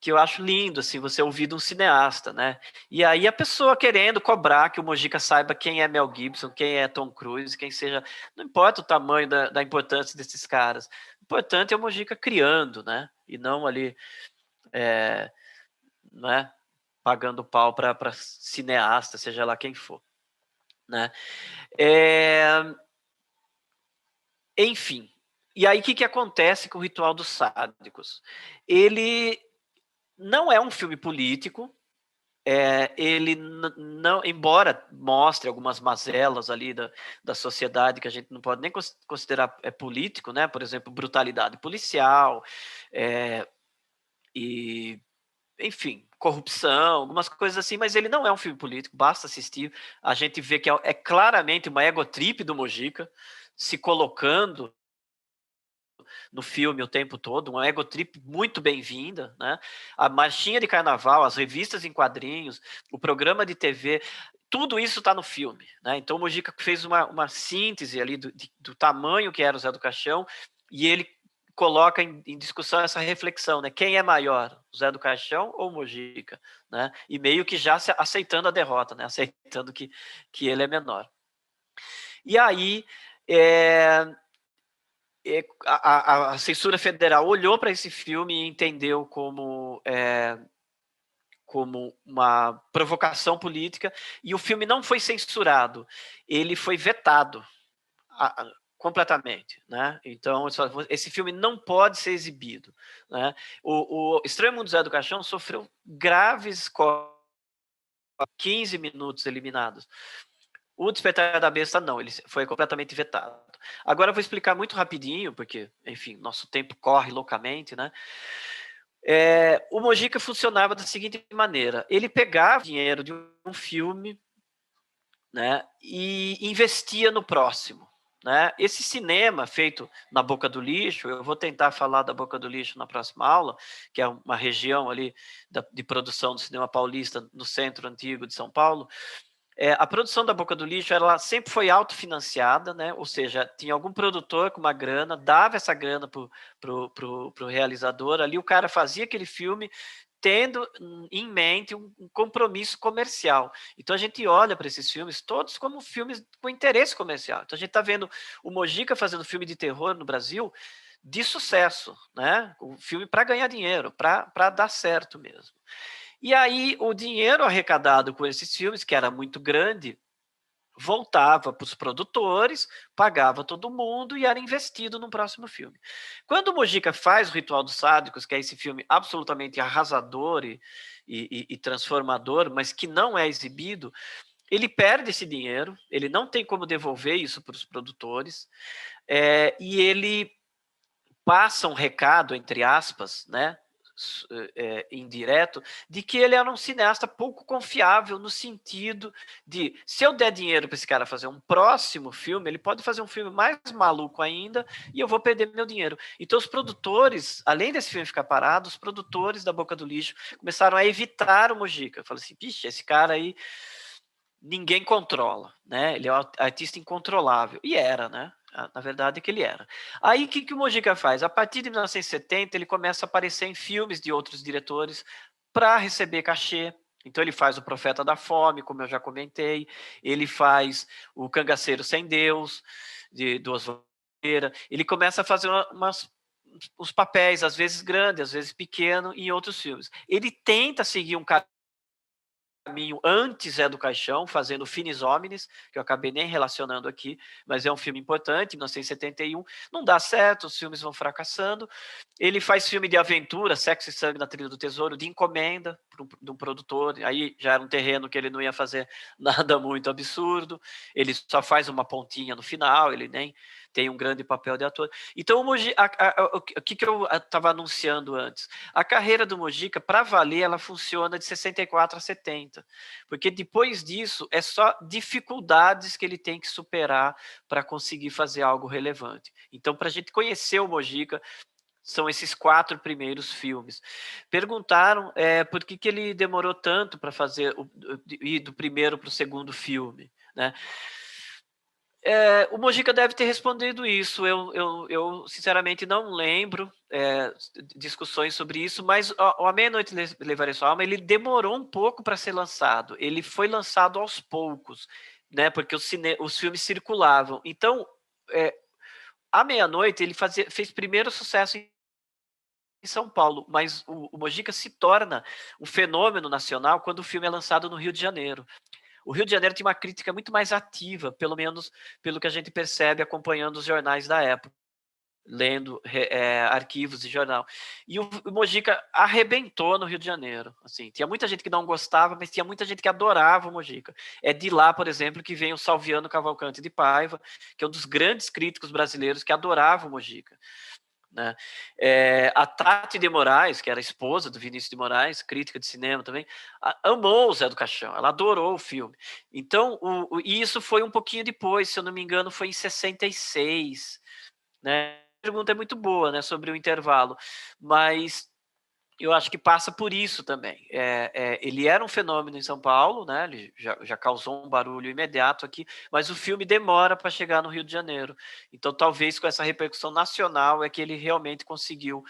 eu acho lindo, assim, você ouvir de um cineasta, né? E aí a pessoa querendo cobrar que o Mojica saiba quem é Mel Gibson, quem é Tom Cruise, quem seja... Não importa o tamanho da importância desses caras. O importante é o Mojica criando, né? E não ali, né? Pagando pau para cineasta, seja lá quem for, né? Enfim. E aí, o que acontece com o Ritual dos Sádicos? Ele não é um filme político, ele não, embora mostre algumas mazelas ali da sociedade que a gente não pode nem considerar político, né? Por exemplo, brutalidade policial, e, enfim, corrupção, algumas coisas assim, mas ele não é um filme político, basta assistir, a gente vê que é claramente uma egotrip do Mojica se colocando no filme o tempo todo, uma egotrip muito bem-vinda, né? A marchinha de carnaval, as revistas em quadrinhos, o programa de TV, tudo isso está no filme, né? Então o Mojica fez uma síntese ali do tamanho que era o Zé do Caixão, e ele coloca em discussão essa reflexão, né? Quem é maior, o Zé do Caixão ou o Mojica, né? E meio que já aceitando a derrota, né? Aceitando que ele é menor. E aí, a censura federal olhou para esse filme e entendeu como uma provocação política, e o filme não foi censurado, ele foi vetado completamente, né? Então esse filme não pode ser exibido, né? O Estranho Mundo do Zé do Caixão sofreu graves 15 minutos eliminados. O Despertar da Besta não, ele foi completamente vetado. Agora eu vou explicar muito rapidinho, porque, enfim, nosso tempo corre loucamente, né? O Mojica funcionava da seguinte maneira: ele pegava dinheiro de um filme, né, e investia no próximo, né? Esse cinema feito na Boca do Lixo, eu vou tentar falar da Boca do Lixo na próxima aula, que é uma região ali de produção do cinema paulista no centro antigo de São Paulo. A produção da Boca do Lixo, ela sempre foi autofinanciada, né? Ou seja, tinha algum produtor com uma grana, dava essa grana pro realizador, ali o cara fazia aquele filme tendo em mente um compromisso comercial. Então a gente olha para esses filmes todos como filmes com interesse comercial. Então a gente está vendo o Mojica fazendo filme de terror no Brasil de sucesso, né? Um filme para ganhar dinheiro, para dar certo mesmo. E aí, o dinheiro arrecadado com esses filmes, que era muito grande, voltava para os produtores, pagava todo mundo e era investido no próximo filme. Quando o Mujica faz o Ritual dos Sádicos, que é esse filme absolutamente arrasador e transformador, mas que não é exibido, ele perde esse dinheiro, ele não tem como devolver isso para os produtores, e ele passa um recado, entre aspas, né, indireto, de que ele era um cineasta pouco confiável no sentido de, se eu der dinheiro para esse cara fazer um próximo filme, ele pode fazer um filme mais maluco ainda e eu vou perder meu dinheiro. Então os produtores, além desse filme ficar parado, os produtores da Boca do Lixo começaram a evitar o Mujica. Falaram assim, bicho, esse cara aí ninguém controla, né? Ele é um artista incontrolável. E era, né? Na verdade é que ele era. Aí o que o Mujica faz? A partir de 1970 ele começa a aparecer em filmes de outros diretores para receber cachê. Então ele faz o Profeta da Fome, como eu já comentei, ele faz o Cangaceiro Sem Deus, do Oswald Moreira. Ele começa a fazer uns papéis, às vezes grandes, às vezes pequenos, em outros filmes. Ele tenta seguir um caminho antes Zé do Caixão, fazendo Finis Homines, que eu acabei nem relacionando aqui, mas é um filme importante, 1971. Não dá certo, os filmes vão fracassando. Ele faz filme de aventura, Sexo e Sangue na Trilha do Tesouro, de encomenda de um produtor. Aí já era um terreno que ele não ia fazer nada muito absurdo. Ele só faz uma pontinha no final, ele nem tem um grande papel de ator. Então, o que eu estava anunciando antes? A carreira do Mujica, para valer, ela funciona de 64 a 70, porque depois disso é só dificuldades que ele tem que superar para conseguir fazer algo relevante. Então, para a gente conhecer o Mujica, são esses 4 primeiros filmes. Perguntaram por que ele demorou tanto para fazer ir do primeiro para o segundo filme, né? O Mujica deve ter respondido isso. Eu sinceramente não lembro discussões sobre isso, mas A Meia-Noite Levarei Sua Alma, ele demorou um pouco para ser lançado. Ele foi lançado aos poucos, né? Porque os filmes circulavam. Então, A Meia-Noite ele fez primeiro sucesso em São Paulo, mas o Mujica se torna um fenômeno nacional quando o filme é lançado no Rio de Janeiro. O Rio de Janeiro tinha uma crítica muito mais ativa, pelo menos pelo que a gente percebe acompanhando os jornais da época, lendo arquivos de jornal. E o Mujica arrebentou no Rio de Janeiro. Assim, tinha muita gente que não gostava, mas tinha muita gente que adorava o Mujica. É de lá, por exemplo, que vem o Salviano Cavalcante de Paiva, que é um dos grandes críticos brasileiros que adorava o Mujica. Né? A Tati de Moraes, que era esposa do Vinícius de Moraes, crítica de cinema também, amou o Zé do Caixão, ela adorou o filme. Então, e isso foi um pouquinho depois, se eu não me engano, foi em 66. Né? A pergunta é muito boa, né, sobre o intervalo, mas eu acho que passa por isso também. Ele era um fenômeno em São Paulo, né? Ele já causou um barulho imediato aqui, mas o filme demora para chegar no Rio de Janeiro. Então, talvez com essa repercussão nacional é que ele realmente conseguiu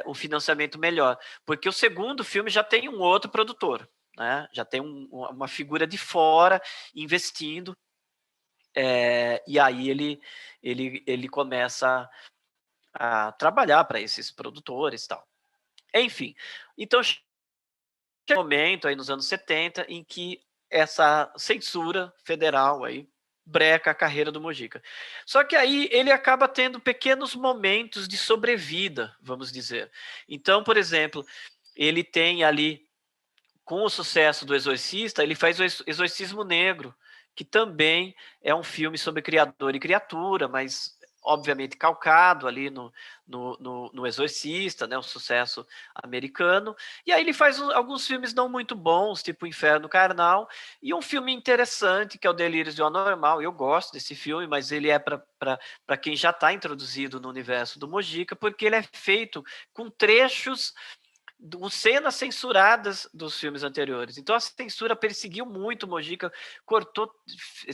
um financiamento melhor. Porque o segundo filme já tem um outro produtor, né? Já tem uma figura de fora investindo, e aí ele começa a trabalhar para esses produtores e tal. Enfim, então chega um momento aí nos anos 70 em que essa censura federal aí breca a carreira do Mujica. Só que aí ele acaba tendo pequenos momentos de sobrevida, vamos dizer. Então, por exemplo, ele tem ali, com o sucesso do Exorcista, ele faz o Exorcismo Negro, que também é um filme sobre criador e criatura, mas obviamente calcado ali no Exorcista, né, um sucesso americano. E aí ele faz alguns filmes não muito bons, tipo Inferno Carnal, e um filme interessante, que é o Delírios do Anormal. Eu gosto desse filme, mas ele é para quem já está introduzido no universo do Mujica, porque ele é feito com trechos cenas censuradas dos filmes anteriores. Então a censura perseguiu muito o Mujica, cortou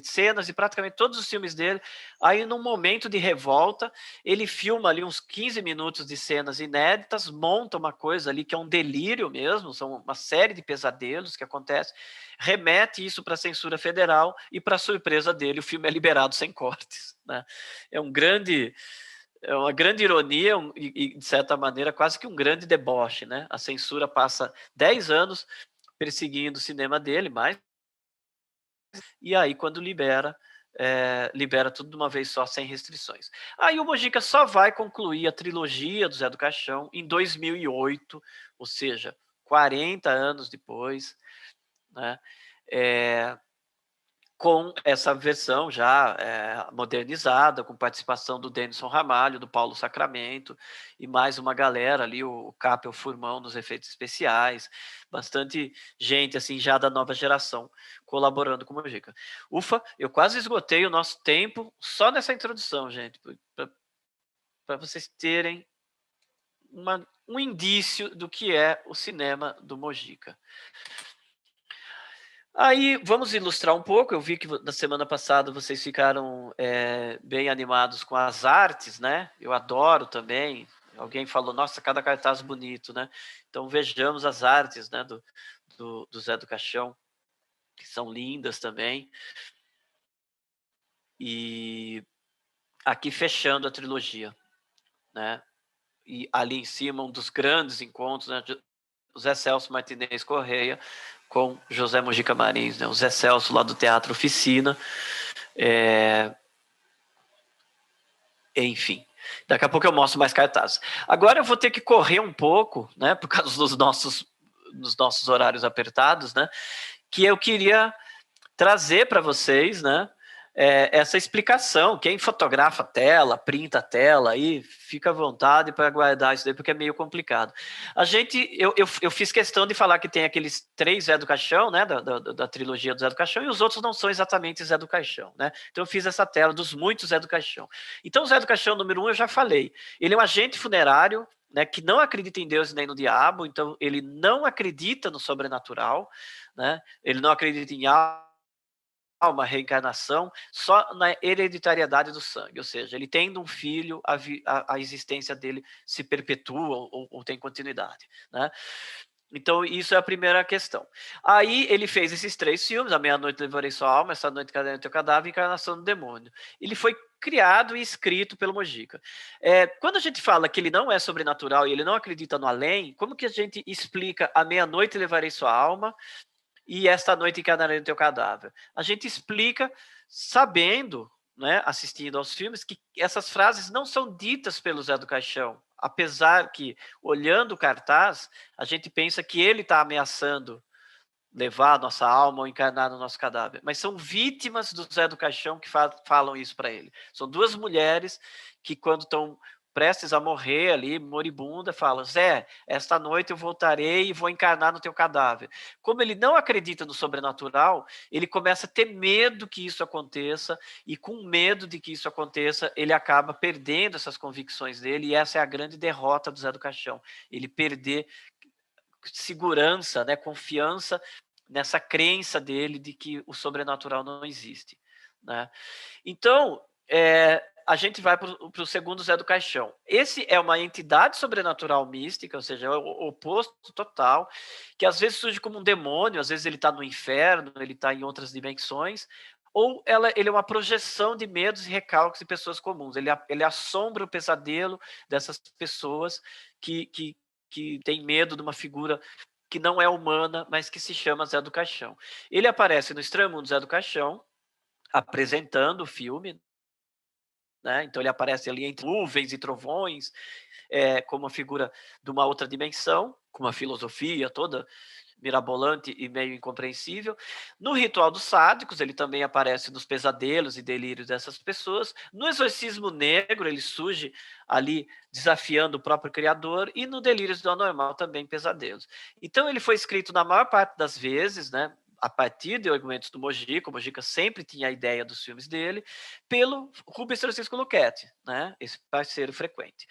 cenas de praticamente todos os filmes dele. Aí, num momento de revolta, ele filma ali uns 15 minutos de cenas inéditas, monta uma coisa ali que é um delírio mesmo, são uma série de pesadelos que acontecem, remete isso para a censura federal e, para surpresa dele, o filme é liberado sem cortes. Né? É uma grande ironia e, de certa maneira, quase que um grande deboche, né? A censura passa 10 anos perseguindo o cinema dele, mais e aí quando libera, libera tudo de uma vez só, sem restrições. Aí o Mojica só vai concluir a trilogia do Zé do Caixão em 2008, ou seja, 40 anos depois, né? Com essa versão já modernizada, com participação do Denison Ramalho, do Paulo Sacramento, e mais uma galera ali, o Capel Furmão nos efeitos especiais, bastante gente assim já da nova geração colaborando com o Mojica. Ufa, eu quase esgotei o nosso tempo só nessa introdução, gente, para vocês terem um indício do que é o cinema do Mojica. Aí, vamos ilustrar um pouco. Eu vi que na semana passada vocês ficaram bem animados com as artes, né? Eu adoro também. Alguém falou, nossa, cada cartaz bonito, né? Então, vejamos as artes, né, do Zé do Caixão, que são lindas também. E aqui fechando a trilogia, né? E ali em cima, um dos grandes encontros, né? José Celso Martinez Correia com José Mojica Marins, né? O Zé Celso lá do Teatro Oficina. Enfim, daqui a pouco eu mostro mais cartazes. Agora eu vou ter que correr um pouco, né? Por causa dos nossos horários apertados, né? Que eu queria trazer para vocês, né? Essa explicação. Quem fotografa a tela, printa a tela, aí fica à vontade para guardar isso daí, porque é meio complicado. Eu fiz questão de falar que tem aqueles 3 Zé do Caixão, né, da trilogia do Zé do Caixão, e os outros não são exatamente Zé do Caixão, né? Então eu fiz essa tela dos muitos Zé do Caixão. Então o Zé do Caixão número 1 eu já falei. Ele é um agente funerário, né, que não acredita em Deus nem no diabo, então ele não acredita no sobrenatural, né? Ele não acredita em alma, reencarnação, só na hereditariedade do sangue, ou seja, ele tendo um filho, a existência dele se perpetua ou tem continuidade, né? Então, isso é a primeira questão. Aí, ele fez esses 3 filmes, A Meia-Noite Levarei Sua Alma, Essa Noite Caderno Teu Cadáver e Encarnação do Demônio. Ele foi criado e escrito pelo Mojica. Quando a gente fala que ele não é sobrenatural e ele não acredita no além, como que a gente explica A Meia-Noite Levarei Sua Alma e Esta Noite Encarnarei no Teu Cadáver? A gente explica sabendo, né, assistindo aos filmes, que essas frases não são ditas pelo Zé do Caixão, apesar que, olhando o cartaz, a gente pensa que ele está ameaçando levar a nossa alma ou encarnar no nosso cadáver. Mas são vítimas do Zé do Caixão que falam isso para ele. São 2 mulheres que, quando estão prestes a morrer ali, moribunda, falam: Zé, esta noite eu voltarei e vou encarnar no teu cadáver. Como ele não acredita no sobrenatural, ele começa a ter medo que isso aconteça, e com medo de que isso aconteça, ele acaba perdendo essas convicções dele, e essa é a grande derrota do Zé do Caixão. Ele perder segurança, né, confiança nessa crença dele de que o sobrenatural não existe, né? Então, a gente vai para o segundo Zé do Caixão. Esse é uma entidade sobrenatural mística, ou seja, é o oposto total, que às vezes surge como um demônio, às vezes ele está no inferno, ele está em outras dimensões, ou ele é uma projeção de medos e recalques de pessoas comuns. Ele assombra o pesadelo dessas pessoas que tem medo de uma figura que não é humana, mas que se chama Zé do Caixão. Ele aparece no Estranho Mundo Zé do Caixão, apresentando o filme, né? Então ele aparece ali entre nuvens e trovões, como uma figura de uma outra dimensão, com uma filosofia toda mirabolante e meio incompreensível. No Ritual dos Sádicos, ele também aparece nos pesadelos e delírios dessas pessoas. No Exorcismo Negro, ele surge ali desafiando o próprio Criador, e no Delírios do Anormal também pesadelos. Então ele foi escrito na maior parte das vezes, né, a partir de argumentos do Mojica. O Mojica sempre tinha a ideia dos filmes dele, pelo Rubens Francisco Luchetti, né, esse parceiro frequente.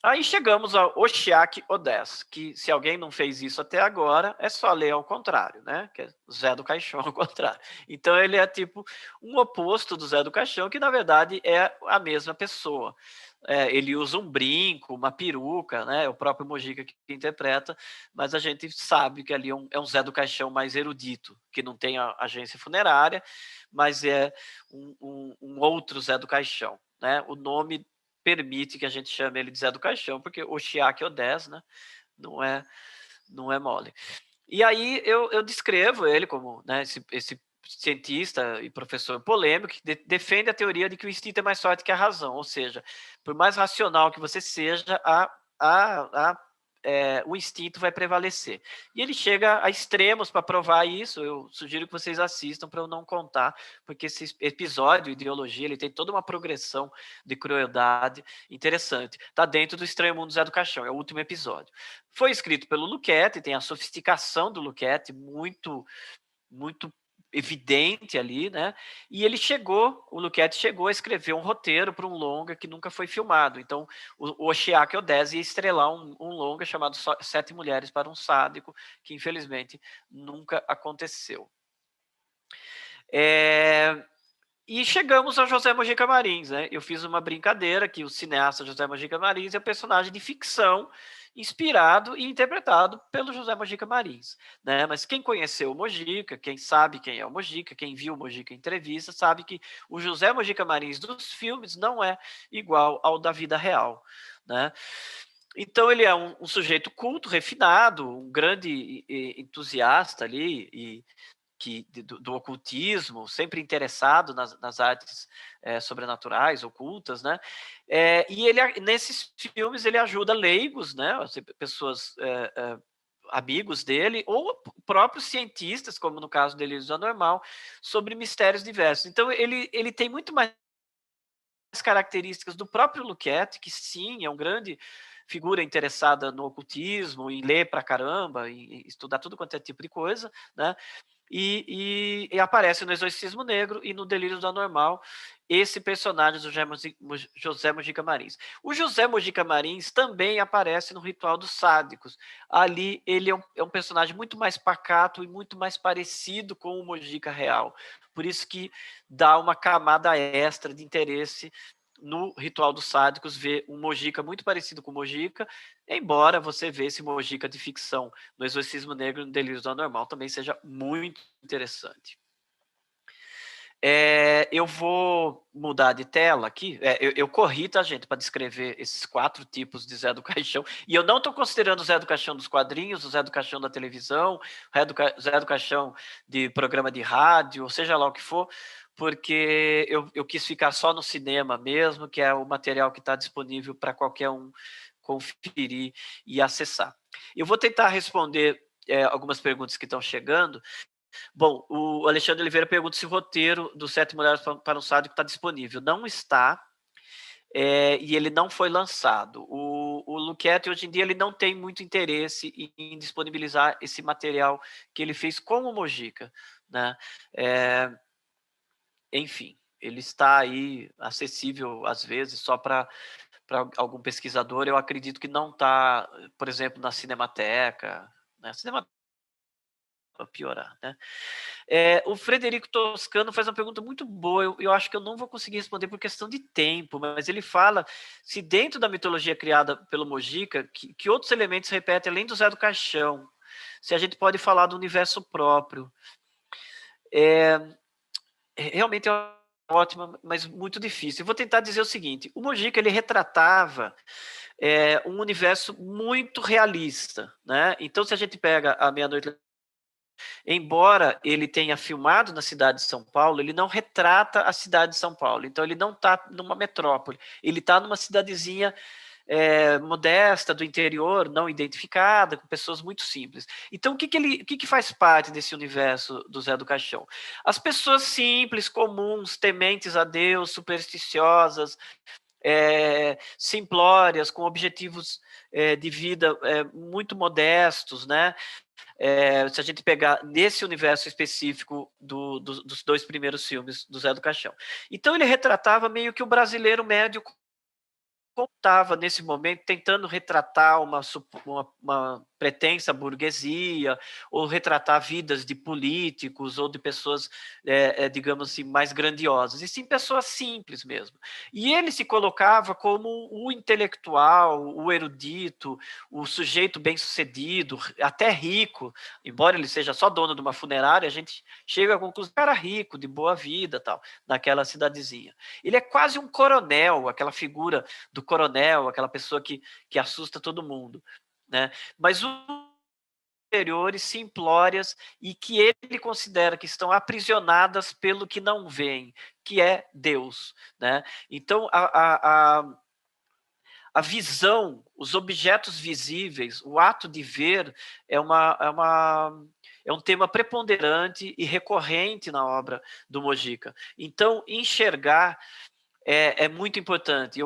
Aí chegamos ao Oshiaki Odess, que se alguém não fez isso até agora, é só ler ao contrário, né? Que é Zé do Caixão ao contrário. Então ele é tipo um oposto do Zé do Caixão, que na verdade é a mesma pessoa. Ele usa um brinco, uma peruca, né? É o próprio Mojica que interpreta, mas a gente sabe que ali é um Zé do Caixão mais erudito, que não tem a agência funerária, mas é um outro Zé do Caixão, né? O nome permite que a gente chame ele de Zé do Caixão, porque Oshiaki Odess, né, não é mole. E aí eu descrevo ele como, né, esse cientista e professor polêmico que defende a teoria de que o instinto é mais forte que a razão, ou seja, por mais racional que você seja, o instinto vai prevalecer. E ele chega a extremos para provar isso. Eu sugiro que vocês assistam para eu não contar, porque esse episódio, Ideologia, ele tem toda uma progressão de crueldade interessante. Está dentro do Estranho Mundo do Zé do Caixão, é o último episódio. Foi escrito pelo Luquete, tem a sofisticação do Luquete muito evidente ali, né? E o Luquete chegou a escrever um roteiro para um longa que nunca foi filmado. Então, o Ochiaki Odez ia estrelar um longa chamado Sete Mulheres para um Sádico, que infelizmente nunca aconteceu. E chegamos ao José Mojica Marins, né? Eu fiz uma brincadeira que o cineasta José Mojica Marins é um personagem de ficção inspirado e interpretado pelo José Mojica Marins, né? Mas quem conheceu o Mojica, quem sabe quem é o Mojica, quem viu o Mojica em entrevista, sabe que o José Mojica Marins dos filmes não é igual ao da vida real, né? Então ele é um sujeito culto, refinado, um grande entusiasta ali do ocultismo, sempre interessado nas artes sobrenaturais, ocultas, né? E ele, nesses filmes, ele ajuda leigos, né? Pessoas, amigos dele, ou próprios cientistas, como no caso do Delírios do Anormal, sobre mistérios diversos. Então, ele tem muito mais características do próprio Luquete, que sim, é um grande figura interessada no ocultismo, em ler pra caramba, em estudar tudo quanto é tipo de coisa, né? E aparece no Exorcismo Negro e no Delírios do Anormal esse personagem do José Mojica Marins. O José Mojica Marins também aparece no Ritual dos Sádicos. Ali ele é um personagem muito mais pacato e muito mais parecido com o Mojica real. Por isso que dá uma camada extra de interesse no Ritual dos Sádicos, ver um Mojica muito parecido com o Mojica, embora você vê esse Mojica de ficção no Exorcismo Negro e no Delírios do Anormal também seja muito interessante. Eu vou mudar de tela aqui. Eu corri, tá, gente, para descrever esses 4 tipos de Zé do Caixão. E eu não estou considerando o Zé do Caixão dos quadrinhos, o Zé do Caixão da televisão, o Zé do Caixão de programa de rádio, ou seja lá o que for, porque eu quis ficar só no cinema mesmo, que é o material que está disponível para qualquer um conferir e acessar. Eu vou tentar responder algumas perguntas que estão chegando. Bom, o Alexandre Oliveira pergunta se o roteiro do Sete Mulheres para um Sádico está disponível. Não está, e ele não foi lançado. O Luquete, hoje em dia, ele não tem muito interesse em disponibilizar esse material que ele fez com o Mojica, né? Enfim, ele está aí acessível, às vezes, só para algum pesquisador. Eu acredito que não está, por exemplo, na Cinemateca, né? Para piorar, né? O Frederico Toscano faz uma pergunta muito boa. Eu acho que eu não vou conseguir responder por questão de tempo, mas ele fala se dentro da mitologia criada pelo Mojica, que outros elementos repetem além do Zé do Caixão, se a gente pode falar do universo próprio. Realmente é ótima, mas muito difícil. Eu vou tentar dizer o seguinte: o Mojica ele retratava um universo muito realista, né? Então, se a gente pega a Meia-Noite, embora ele tenha filmado na cidade de São Paulo, ele não retrata a cidade de São Paulo. Então, ele não está numa metrópole, ele está numa cidadezinha modesta, do interior, não identificada, com pessoas muito simples. Então, o que faz parte desse universo do Zé do Caixão? As pessoas simples, comuns, tementes a Deus, supersticiosas, simplórias, com objetivos de vida muito modestos, né? Se a gente pegar nesse universo específico dos 2 primeiros filmes do Zé do Caixão. Então, ele retratava meio que o brasileiro médio estava nesse momento tentando retratar uma pretensa burguesia, ou retratar vidas de políticos ou de pessoas, digamos assim, mais grandiosas, e sim pessoas simples mesmo. E ele se colocava como o intelectual, o erudito, o sujeito bem-sucedido, até rico, embora ele seja só dono de uma funerária, a gente chega à conclusão que era rico, de boa vida, tal, naquela cidadezinha. Ele é quase um coronel, aquela figura do coronel, aquela pessoa que assusta todo mundo, né? Mas superiores, simplórias, e que ele considera que estão aprisionadas pelo que não veem, que é Deus, né? Então, a visão, os objetos visíveis, o ato de ver é um tema preponderante e recorrente na obra do Mojica. Então, enxergar é muito importante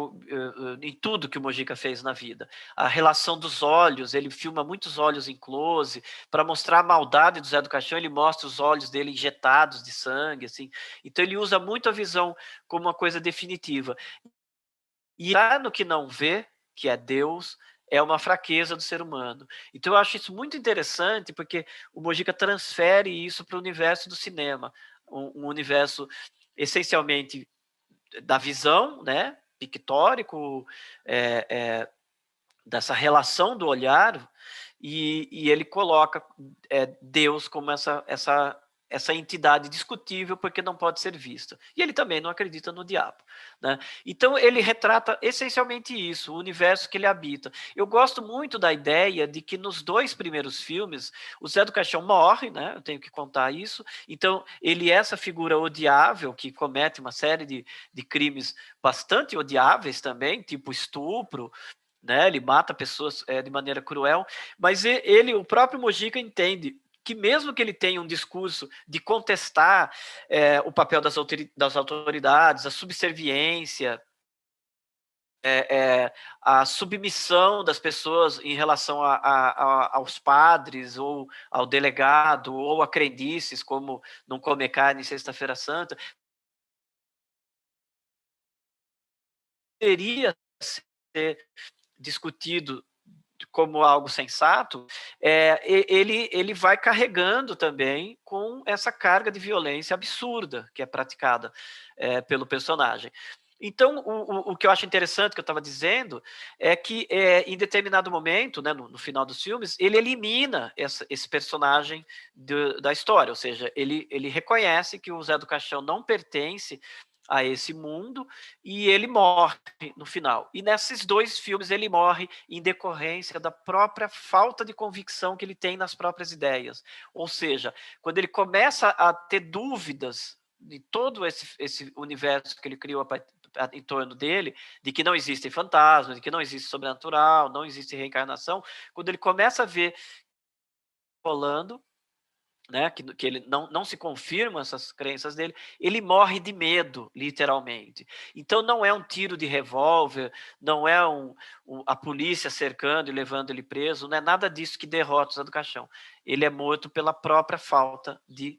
em tudo que o Mojica fez na vida. A relação dos olhos, ele filma muitos olhos em close, para mostrar a maldade do Zé do Caixão, ele mostra os olhos dele injetados de sangue, assim. Então ele usa muito a visão como uma coisa definitiva. E lá no que não vê, que é Deus, é uma fraqueza do ser humano. Então eu acho isso muito interessante, porque o Mojica transfere isso para o universo do cinema, um universo essencialmente da visão, né, pictórico, dessa relação do olhar, e ele coloca Deus como essa entidade discutível, porque não pode ser vista. E ele também não acredita no diabo, né? Então ele retrata essencialmente isso, o universo que ele habita. Eu gosto muito da ideia de que nos 2 primeiros filmes o Zé do Caixão morre, né? Eu tenho que contar isso. Então ele é essa figura odiável que comete uma série de crimes bastante odiáveis também, tipo estupro, né? Ele mata pessoas de maneira cruel, mas ele, o próprio Mojica, entende que mesmo que ele tenha um discurso de contestar o papel das autoridades, a subserviência, a submissão das pessoas em relação aos padres, ou ao delegado, ou a crendices, como não comer carne em Sexta-feira Santa, deveria ser discutido como algo sensato, ele vai carregando também com essa carga de violência absurda que é praticada pelo personagem. Então, o que eu acho interessante, que eu estava dizendo, é que em determinado momento, né, no final dos filmes, ele elimina esse personagem da história, ou seja, ele reconhece que o Zé do Caixão não pertence a esse mundo, e ele morre no final. E nesses 2 filmes ele morre em decorrência da própria falta de convicção que ele tem nas próprias ideias. Ou seja, quando ele começa a ter dúvidas de todo esse universo que ele criou em torno dele, de que não existem fantasmas, de que não existe sobrenatural, não existe reencarnação, quando ele começa a ver rolando, né, que ele não se confirma essas crenças dele, ele morre de medo, literalmente. Então não é um tiro de revólver, não é a polícia cercando e levando ele preso, não é nada disso que derrota o Zé do Caixão. Ele é morto pela própria falta de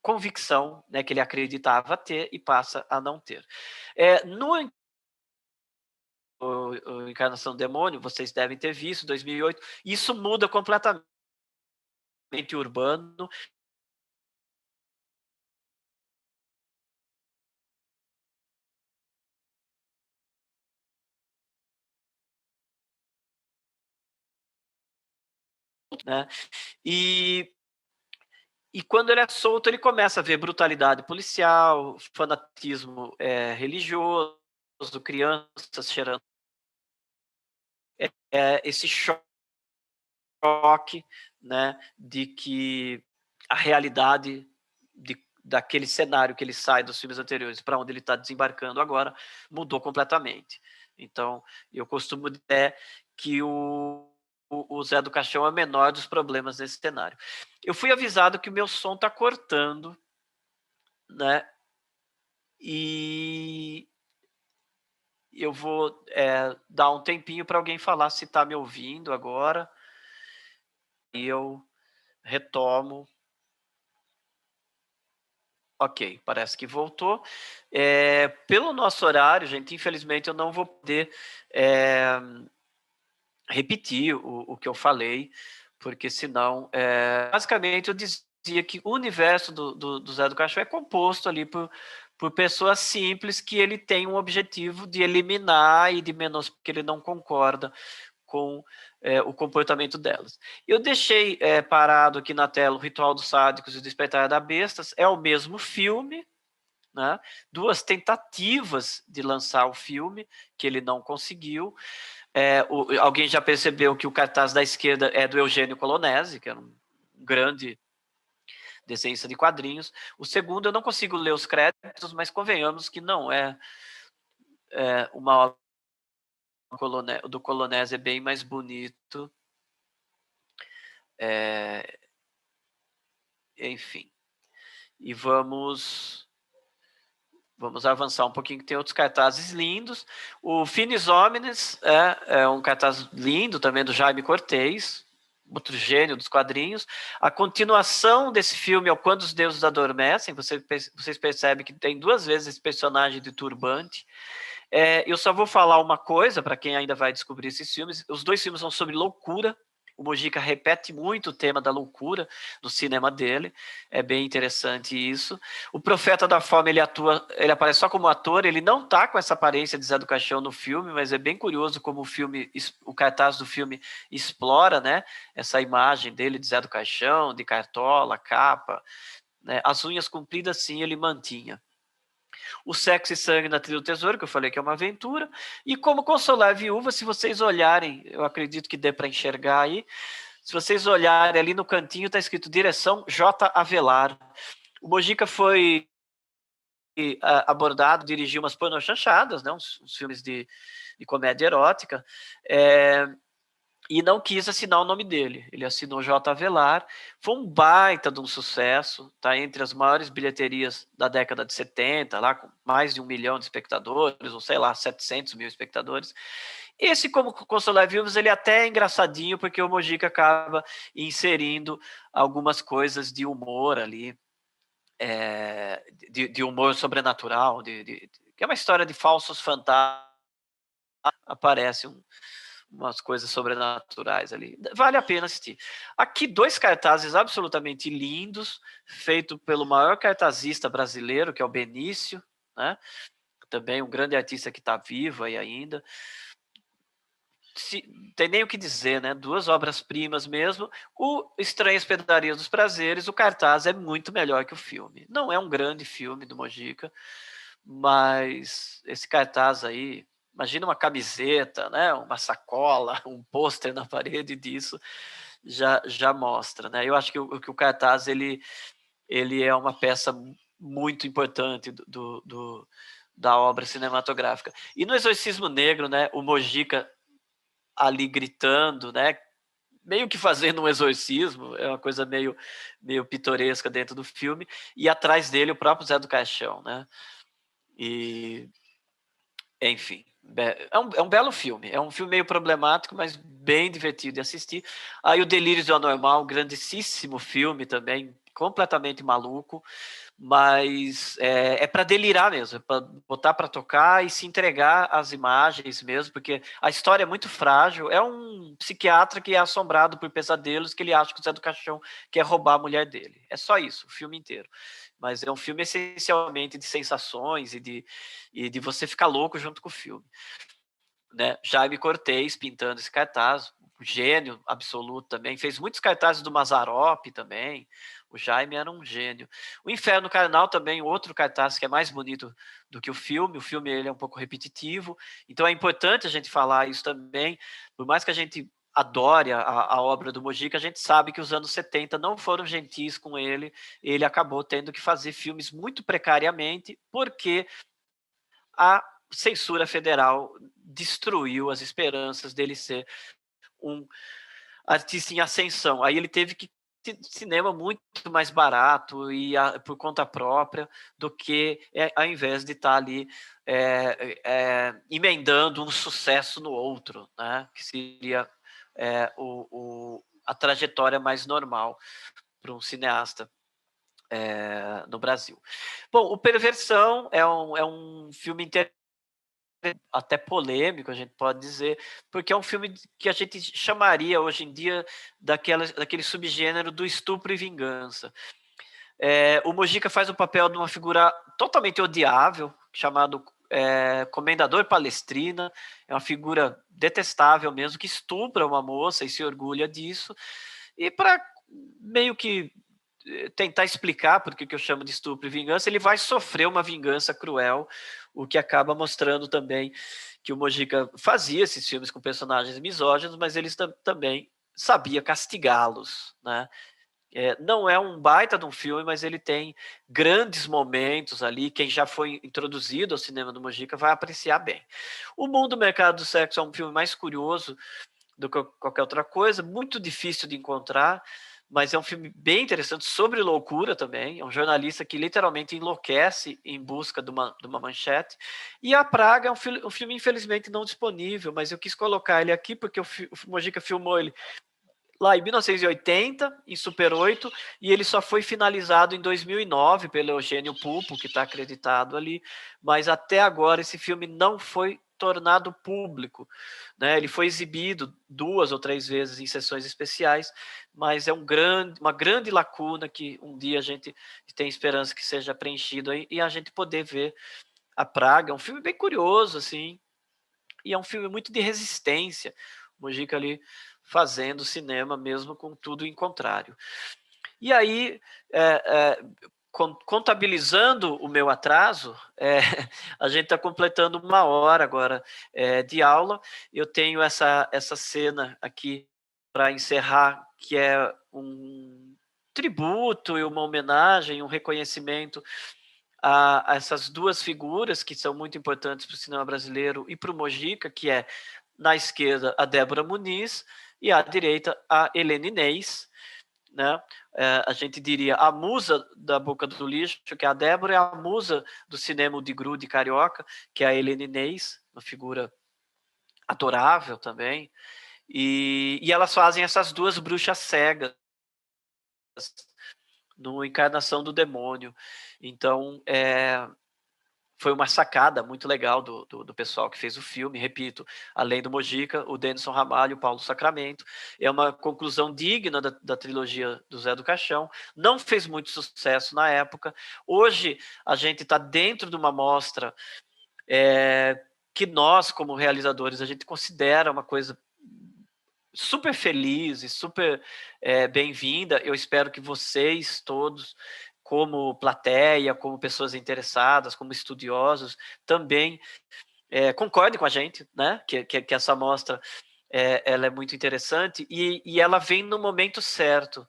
convicção, né, que ele acreditava ter e passa a não ter. No Encarnação do Demônio, vocês devem ter visto, 2008, isso muda completamente urbano, né? E quando ele é solto, ele começa a ver brutalidade policial, fanatismo religioso, crianças cheirando. Esse choque, né, de que a realidade daquele cenário que ele sai dos filmes anteriores para onde ele está desembarcando agora mudou completamente. Então, eu costumo dizer que o Zé do Caixão é o menor dos problemas nesse cenário. Eu fui avisado que o meu som está cortando, né? E eu vou dar um tempinho para alguém falar se está me ouvindo agora. E eu retomo. Ok, parece que voltou. Pelo nosso horário, gente, infelizmente eu não vou poder repetir o que eu falei, porque senão, basicamente eu dizia que o universo do Zé do Caixão é composto ali por pessoas simples que ele tem um objetivo de eliminar e de menos, porque ele não concorda com o comportamento delas. Eu deixei parado aqui na tela o Ritual dos Sádicos e o Despertar da Bestas, é o mesmo filme, né? 2 tentativas de lançar o filme, que ele não conseguiu, Alguém já percebeu que o cartaz da esquerda é do Eugênio Colonese, que era um grande desenhista de quadrinhos. O segundo eu não consigo ler os créditos, mas convenhamos que não uma obra do Colonese, é bem mais bonito. Enfim. E vamos avançar um pouquinho, que tem outros cartazes lindos. O Finis Homines é um cartaz lindo também, do Jaime Cortez, outro gênio dos quadrinhos. A continuação desse filme é o Quando os Deuses Adormecem. Vocês percebem que tem 2 vezes esse personagem de turbante. Eu só vou falar uma coisa para quem ainda vai descobrir esses filmes. Os 2 filmes são sobre loucura. O Mojica repete muito o tema da loucura no cinema dele. É bem interessante isso. O Profeta da Fome, ele aparece só como ator. Ele não está com essa aparência de Zé do Caixão no filme, mas é bem curioso como o cartaz do filme explora, né, essa imagem dele de Zé do Caixão, de cartola, capa, né? As unhas compridas, sim, ele mantinha. O Sexo e Sangue na Trilha do Tesouro, que eu falei que é uma aventura. E Como Consolar a Viúva, se vocês olharem, eu acredito que dê para enxergar aí, se vocês olharem ali no cantinho, está escrito direção J. Avelar. O Mojica foi abordado, dirigiu umas pornochanchadas, né, uns filmes de comédia erótica, e não quis assinar o nome dele. Ele assinou J. Avelar. Foi um baita de um sucesso, tá entre as maiores bilheterias da década de 70, lá com mais de 1 milhão de espectadores, ou sei lá, 700 mil espectadores. Esse, Como Consolar Viúvas, ele até é engraçadinho, porque o Mojica acaba inserindo algumas coisas de humor ali, de humor sobrenatural, que é uma história de falsos fantasmas. Aparece umas coisas sobrenaturais ali. Vale a pena assistir. Aqui 2 cartazes absolutamente lindos, feito pelo maior cartazista brasileiro, que é o Benício, né? Também um grande artista que está vivo aí ainda. Tem nem o que dizer, né? 2 obras-primas mesmo. O Estranhas Pedarias dos Prazeres, o cartaz é muito melhor que o filme. Não é um grande filme do Mojica, mas esse cartaz aí, imagina uma camiseta, né? Uma sacola, um pôster na parede disso, já mostra, né? Eu acho que o cartaz ele é uma peça muito importante da obra cinematográfica. E no Exorcismo Negro, né? O Mojica ali gritando, né? Meio que fazendo um exorcismo, é uma coisa meio pitoresca dentro do filme, e atrás dele o próprio Zé do Caixão, né? E, enfim, é um belo filme. É um filme meio problemático, mas bem divertido de assistir. Aí o Delírios do Anormal, grandíssimo filme também, completamente maluco, mas é para delirar mesmo, é para botar para tocar e se entregar às imagens mesmo, porque a história é muito frágil. É um psiquiatra que é assombrado por pesadelos, que ele acha que o Zé do Caixão quer roubar a mulher dele. É só isso, o filme inteiro. Mas é um filme essencialmente de sensações e de você ficar louco junto com o filme, né? Jaime Cortez pintando esse cartaz, um gênio absoluto também, fez muitos cartazes do Mazzaropi também. O Jaime era um gênio. O Inferno Carnal também, outro cartaz que é mais bonito do que o filme ele é um pouco repetitivo, então é importante a gente falar isso também, por mais que a gente adore a obra do Mojica, a gente sabe que os anos 70 não foram gentis com ele acabou tendo que fazer filmes muito precariamente, porque a censura federal destruiu as esperanças dele ser um artista em ascensão. Aí ele teve que cinema muito mais barato e por conta própria do que ao invés de estar ali emendando um sucesso no outro, né? Que seria a trajetória mais normal para um cineasta no Brasil. Bom, o Perversão é um filme interessante, até polêmico, a gente pode dizer, porque é um filme que a gente chamaria hoje em dia daquele subgênero do estupro e vingança. O Mojica faz o papel de uma figura totalmente odiável, chamado Comendador Palestrina. É uma figura detestável mesmo, que estupra uma moça e se orgulha disso. E para meio que tentar explicar por que eu chamo de estupro e vingança, ele vai sofrer uma vingança cruel, o que acaba mostrando também que o Mojica fazia esses filmes com personagens misóginos, mas eles também sabia castigá-los, né? Não é um baita de um filme, mas ele tem grandes momentos ali. Quem já foi introduzido ao cinema do Mojica vai apreciar bem. O Mundo do Mercado do Sexo é um filme mais curioso do que qualquer outra coisa, muito difícil de encontrar, mas é um filme bem interessante, sobre loucura também. É um jornalista que literalmente enlouquece em busca de uma manchete. E A Praga é um filme, infelizmente, não disponível, mas eu quis colocar ele aqui porque o Mojica filmou ele lá em 1980, em Super 8, e ele só foi finalizado em 2009 pelo Eugênio Pupo, que está acreditado ali, mas até agora esse filme não foi tornado público, né? Ele foi exibido 2 ou 3 vezes em sessões especiais, mas é uma grande lacuna que um dia a gente tem esperança que seja preenchido aí, e a gente poder ver A Praga. É um filme bem curioso, assim, e é um filme muito de resistência. O Mojica ali fazendo cinema mesmo com tudo em contrário. E aí, contabilizando o meu atraso, a gente está completando 1 hora agora de aula. Eu tenho essa cena aqui para encerrar, que é um tributo e uma homenagem, um reconhecimento a essas 2 figuras que são muito importantes para o cinema brasileiro e para o Mojica, que é, na esquerda, a Débora Muniz e à direita, a Helena Inês, né? A gente diria a musa da Boca do Lixo, que é a Débora, e a musa do cinema de grude carioca, que é a Helena Inês, uma figura adorável também. E elas fazem essas 2 bruxas cegas no Encarnação do Demônio. Então, foi uma sacada muito legal do pessoal que fez o filme, repito, além do Mojica, o Denison Ramalho, o Paulo Sacramento. É uma conclusão digna da trilogia do Zé do Caixão. Não fez muito sucesso na época. Hoje, a gente está dentro de uma mostra que nós, como realizadores, a gente considera uma coisa super feliz e super bem-vinda. Eu espero que vocês todos, como plateia, como pessoas interessadas, como estudiosos, também concordem com a gente, né? Que essa mostra ela é muito interessante e ela vem no momento certo.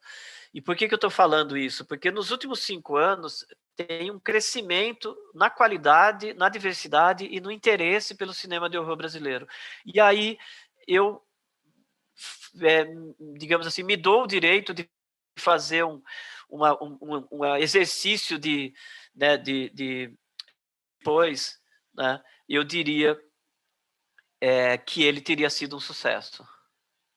E por que eu estou falando isso? Porque nos últimos 5 anos tem um crescimento na qualidade, na diversidade e no interesse pelo cinema de horror brasileiro. E aí eu digamos assim, me dou o direito de fazer um exercício né, depois, né, eu diria que ele teria sido um sucesso.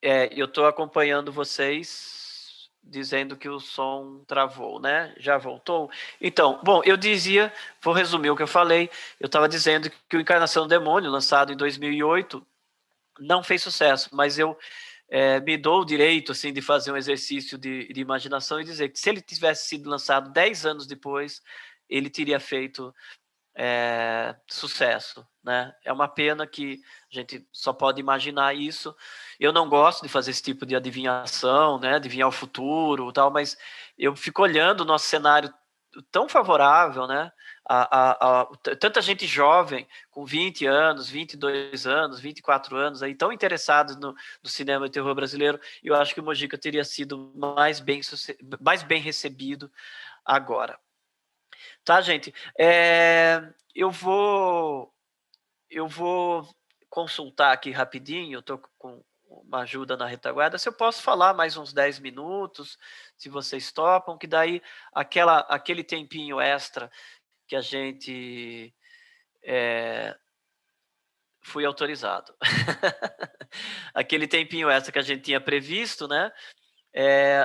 Eu estou acompanhando vocês dizendo que o som travou, né? Já voltou? Então, bom, eu dizia, vou resumir o que eu falei, eu estava dizendo que o Encarnação do Demônio, lançado em 2008, não fez sucesso, mas eu me dou o direito assim, de fazer um exercício de imaginação e dizer que se ele tivesse sido lançado 10 anos depois, ele teria feito sucesso, né? É uma pena que a gente só pode imaginar isso. Eu não gosto de fazer esse tipo de adivinhação, né? Adivinhar o futuro, tal, mas eu fico olhando o nosso cenário tão favorável, né? Tanta gente jovem, com 20 anos, 22 anos, 24 anos, aí, tão interessados no cinema de terror brasileiro, e eu acho que o Mojica teria sido mais bem recebido agora. Tá, gente? Eu vou consultar aqui rapidinho, estou com uma ajuda na retaguarda, se eu posso falar mais uns 10 minutos, se vocês topam, que daí aquele tempinho extra que a gente fui autorizado. Aquele tempinho extra que a gente tinha previsto, né?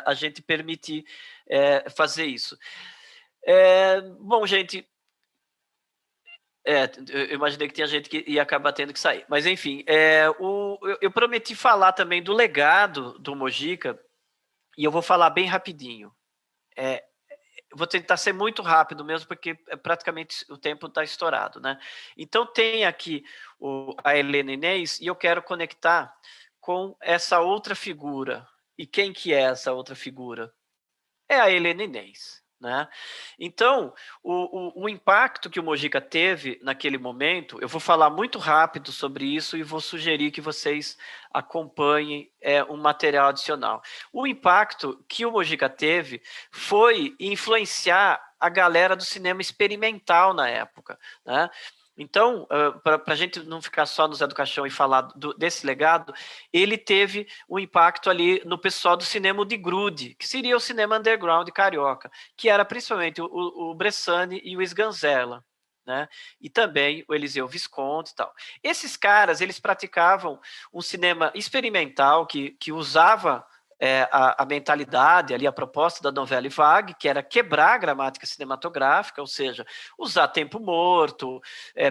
A gente permite fazer isso. Bom, gente, eu imaginei que tinha gente que ia acabar tendo que sair. Mas, enfim, eu prometi falar também do legado do Mojica, e eu vou falar bem rapidinho. Vou tentar ser muito rápido mesmo, porque praticamente o tempo está estourado, né? Então, tem aqui a Helena Inês, e eu quero conectar com essa outra figura. E quem que é essa outra figura? É a Helena Inês, né? Então, o impacto que o Mojica teve naquele momento, eu vou falar muito rápido sobre isso e vou sugerir que vocês acompanhem um material adicional. O impacto que o Mojica teve foi influenciar a galera do cinema experimental na época, né? Então, para a gente não ficar só no Zé do Caixão e falar desse legado, ele teve um impacto ali no pessoal do cinema de grude, que seria o cinema underground carioca, que era principalmente o Bressani e o Sganzella, né? E também o Eliseu Visconti e tal. Esses caras, eles praticavam um cinema experimental que usava a mentalidade, ali a proposta da novela vague, que era quebrar a gramática cinematográfica, ou seja, usar tempo morto,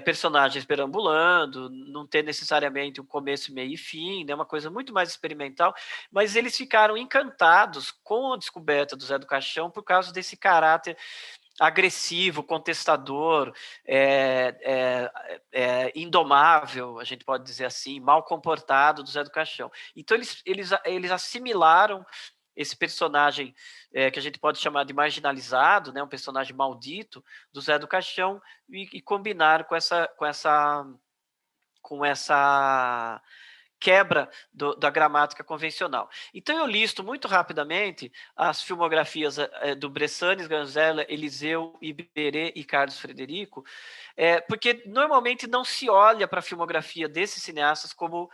personagens perambulando, não ter necessariamente um começo, meio e fim, né, uma coisa muito mais experimental, mas eles ficaram encantados com a descoberta do Zé do Caixão por causa desse caráter agressivo, contestador, indomável, a gente pode dizer assim, mal comportado do Zé do Caixão. Então, eles assimilaram esse personagem que a gente pode chamar de marginalizado, né, um personagem maldito do Zé do Caixão, e combinaram com essa quebra da gramática convencional. Então, eu listo muito rapidamente as filmografias do Bressani, Sganzella, Eliseu, Iberê e Carlos Frederico, porque normalmente não se olha para a filmografia desses cineastas como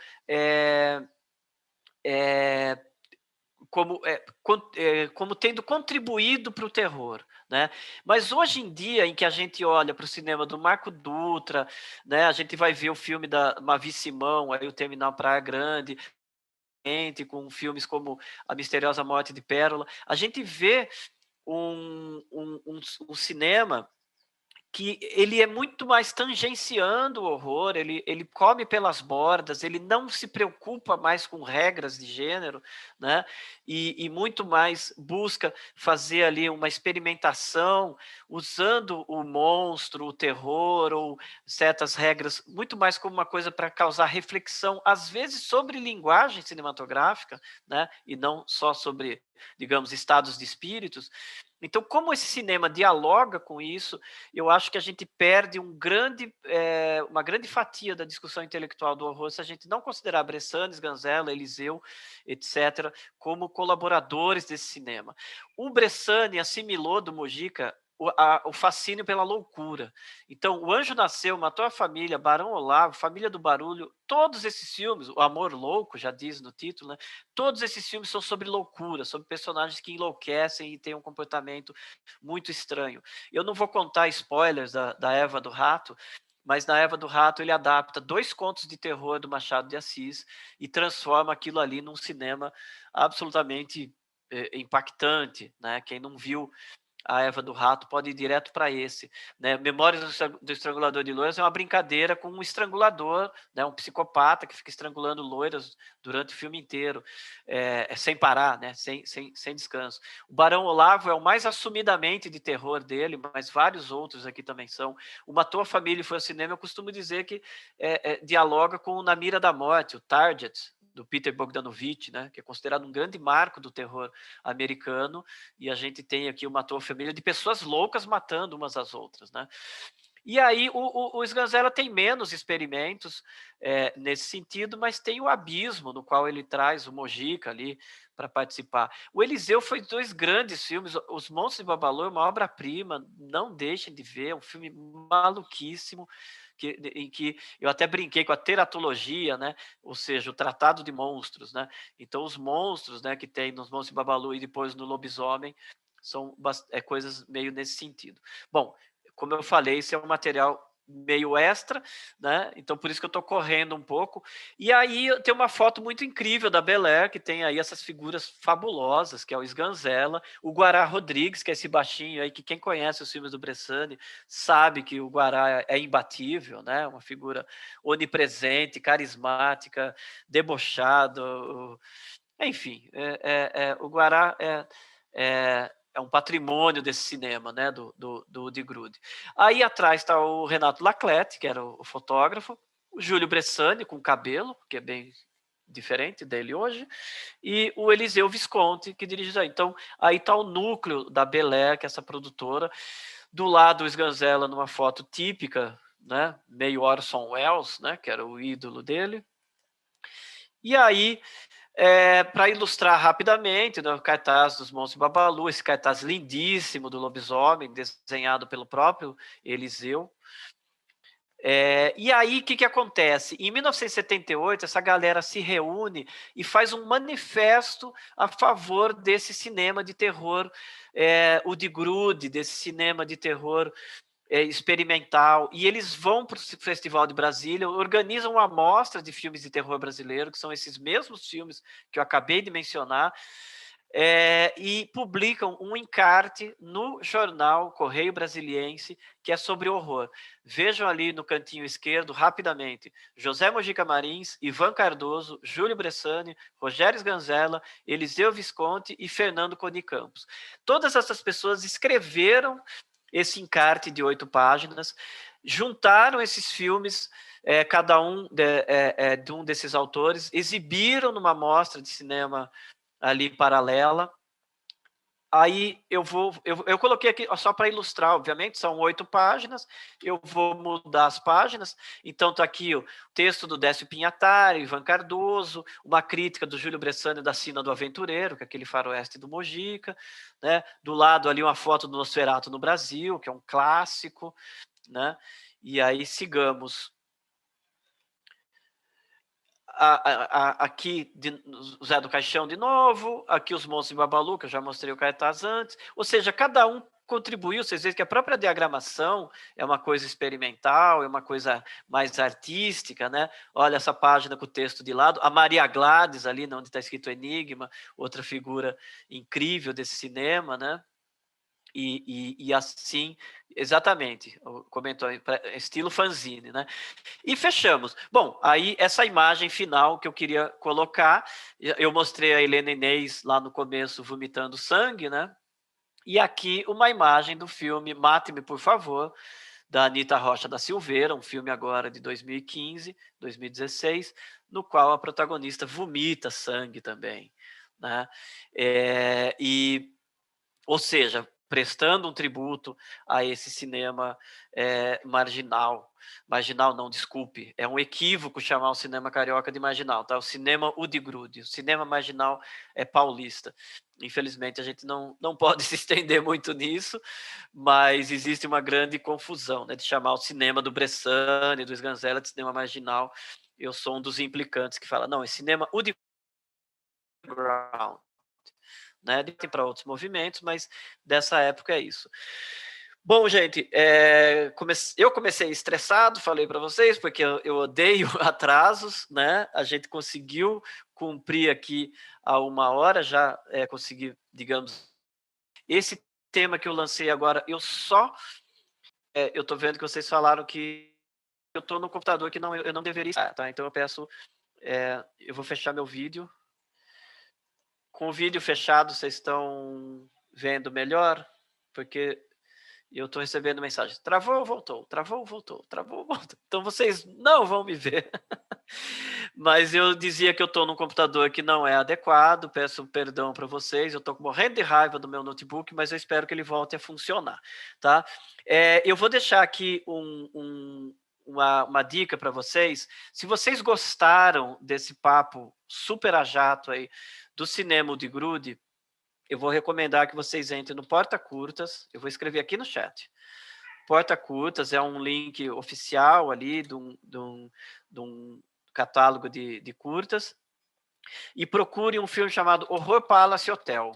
como tendo contribuído para o terror, né? Mas hoje em dia, em que a gente olha para o cinema do Marco Dutra, né? A gente vai ver o filme da Mavi Simão, aí o Terminal Praia Grande, com filmes como A Misteriosa Morte de Pérola, a gente vê um cinema que ele é muito mais tangenciando o horror, ele come pelas bordas, ele não se preocupa mais com regras de gênero, né? E muito mais busca fazer ali uma experimentação usando o monstro, o terror ou certas regras, muito mais como uma coisa para causar reflexão, às vezes sobre linguagem cinematográfica, né? E não só sobre, digamos, estados de espíritos. Então, como esse cinema dialoga com isso, eu acho que a gente perde uma grande fatia da discussão intelectual do horror se a gente não considerar Bressani, Sganzella, Eliseu, etc., como colaboradores desse cinema. O Bressani assimilou do Mojica o fascínio pela loucura. Então, O Anjo Nasceu, Matou a Família, Barão Olavo, Família do Barulho, todos esses filmes, O Amor Louco, já diz no título, né? Todos esses filmes são sobre loucura, sobre personagens que enlouquecem e têm um comportamento muito estranho. Eu não vou contar spoilers da Eva do Rato, mas na Eva do Rato ele adapta 2 contos de terror do Machado de Assis e transforma aquilo ali num cinema absolutamente impactante, né? Quem não viu a Eva do Rato pode ir direto para esse, né? Memórias do Estrangulador de Loiras é uma brincadeira com um estrangulador, né? Um psicopata que fica estrangulando loiras durante o filme inteiro, sem parar, né? Sem descanso. O Barão Olavo é o mais assumidamente de terror dele, mas vários outros aqui também são. O Matou a Família foi ao cinema, eu costumo dizer que dialoga com o Na Mira da Morte, o Target, do Peter Bogdanovich, né, que é considerado um grande marco do terror americano, e a gente tem aqui o Matou a Família de pessoas loucas matando umas às outras, né? E aí o Sganzella tem menos experimentos nesse sentido, mas tem o Abismo, no qual ele traz o Mojica ali para participar. O Eliseu foi 2 grandes filmes, Os Monstros de Babalô é uma obra-prima, não deixem de ver, é um filme maluquíssimo, em que eu até brinquei com a teratologia, né? Ou seja, o tratado de monstros, né? Então, os monstros, né, que tem nos Monstros de Babalu e depois no Lobisomem são coisas meio nesse sentido. Bom, como eu falei, esse é um material meio extra, né? Então, por isso que eu estou correndo um pouco. E aí tem uma foto muito incrível da Belair, que tem aí essas figuras fabulosas, que é o Sganzella, o Guará Rodrigues, que é esse baixinho aí, que quem conhece os filmes do Bressani sabe que o Guará é imbatível, né? Uma figura onipresente, carismática, debochado, enfim, o Guará é um patrimônio desse cinema, né, do de Grude. Aí atrás está o Renato Laclette, que era o fotógrafo, o Júlio Bressani, com cabelo, que é bem diferente dele hoje, e o Eliseu Visconti, que dirige isso aí. Então, aí está o núcleo da Belé, que é essa produtora. Do lado, o Sganzella numa foto típica, né, meio Orson Welles, né, que era o ídolo dele. E aí, para ilustrar rapidamente, né, o cartaz dos Monstros de Babalu, esse cartaz lindíssimo do lobisomem, desenhado pelo próprio Eliseu. E aí, o que acontece? Em 1978, essa galera se reúne e faz um manifesto a favor desse cinema de terror, o de grude, desse cinema de terror experimental, e eles vão para o Festival de Brasília, organizam uma amostra de filmes de terror brasileiro, que são esses mesmos filmes que eu acabei de mencionar, e publicam um encarte no jornal Correio Brasiliense, que é sobre horror. Vejam ali no cantinho esquerdo, rapidamente, José Mojica Marins, Ivan Cardoso, Júlio Bressani, Rogério Sganzella, Eliseu Visconti e Fernando Coni Campos. Todas essas pessoas escreveram esse encarte de 8 páginas, juntaram esses filmes, cada um de um desses autores, exibiram numa mostra de cinema ali paralela. Aí eu coloquei aqui só para ilustrar, obviamente, são 8 páginas, eu vou mudar as páginas, então está aqui o texto do Décio Pinhatari, Ivan Cardoso, uma crítica do Júlio Bressani da Sina do Aventureiro, que é aquele faroeste do Mojica, né? Do lado ali uma foto do Nosferatu no Brasil, que é um clássico, né? E aí sigamos. Aqui Zé do Caixão de novo, aqui os Monstros de Babalu, que eu já mostrei o cartaz antes, ou seja, cada um contribuiu, vocês veem que a própria diagramação é uma coisa experimental, é uma coisa mais artística, né? Olha essa página com o texto de lado, a Maria Gladys ali, onde está escrito Enigma, outra figura incrível desse cinema, né? E assim, exatamente, comentou, estilo fanzine, né? E fechamos. Bom, aí essa imagem final que eu queria colocar, eu mostrei a Helena Inês lá no começo vomitando sangue, né? E aqui uma imagem do filme Mate-me, por favor, da Anita Rocha da Silveira, um filme agora de 2015, 2016, no qual a protagonista vomita sangue também, né? Ou seja, prestando um tributo a esse cinema marginal. Marginal não, desculpe. É um equívoco chamar o cinema carioca de marginal, tá? O cinema Udigrude, o cinema marginal é paulista. Infelizmente, a gente não pode se estender muito nisso, mas existe uma grande confusão, né, de chamar o cinema do Bressani, do Sganzella de cinema marginal. Eu sou um dos implicantes que fala, não, é cinema Udigrude, né? Tem para outros movimentos, mas dessa época é isso. Bom, gente, eu comecei estressado, falei para vocês, porque eu odeio atrasos, né? A gente conseguiu cumprir aqui a 1 hora, já consegui, digamos, esse tema que eu lancei agora, eu estou vendo que vocês falaram que eu estou no computador que eu não deveria estar, tá? Então eu peço, eu vou fechar meu vídeo. Com o vídeo fechado, vocês estão vendo melhor? Porque eu estou recebendo mensagem. Travou, voltou, travou, voltou, travou, voltou. Então vocês não vão me ver. Mas eu dizia que eu estou num computador que não é adequado, peço perdão para vocês, eu estou morrendo de raiva do meu notebook, mas eu espero que ele volte a funcionar, tá? Eu vou deixar aqui uma dica para vocês. Se vocês gostaram desse papo super a jato aí do cinema de grude, eu vou recomendar que vocês entrem no Porta Curtas, eu vou escrever aqui no chat. Porta Curtas é um link oficial ali de um catálogo de curtas, e procure um filme chamado Horror Palace Hotel,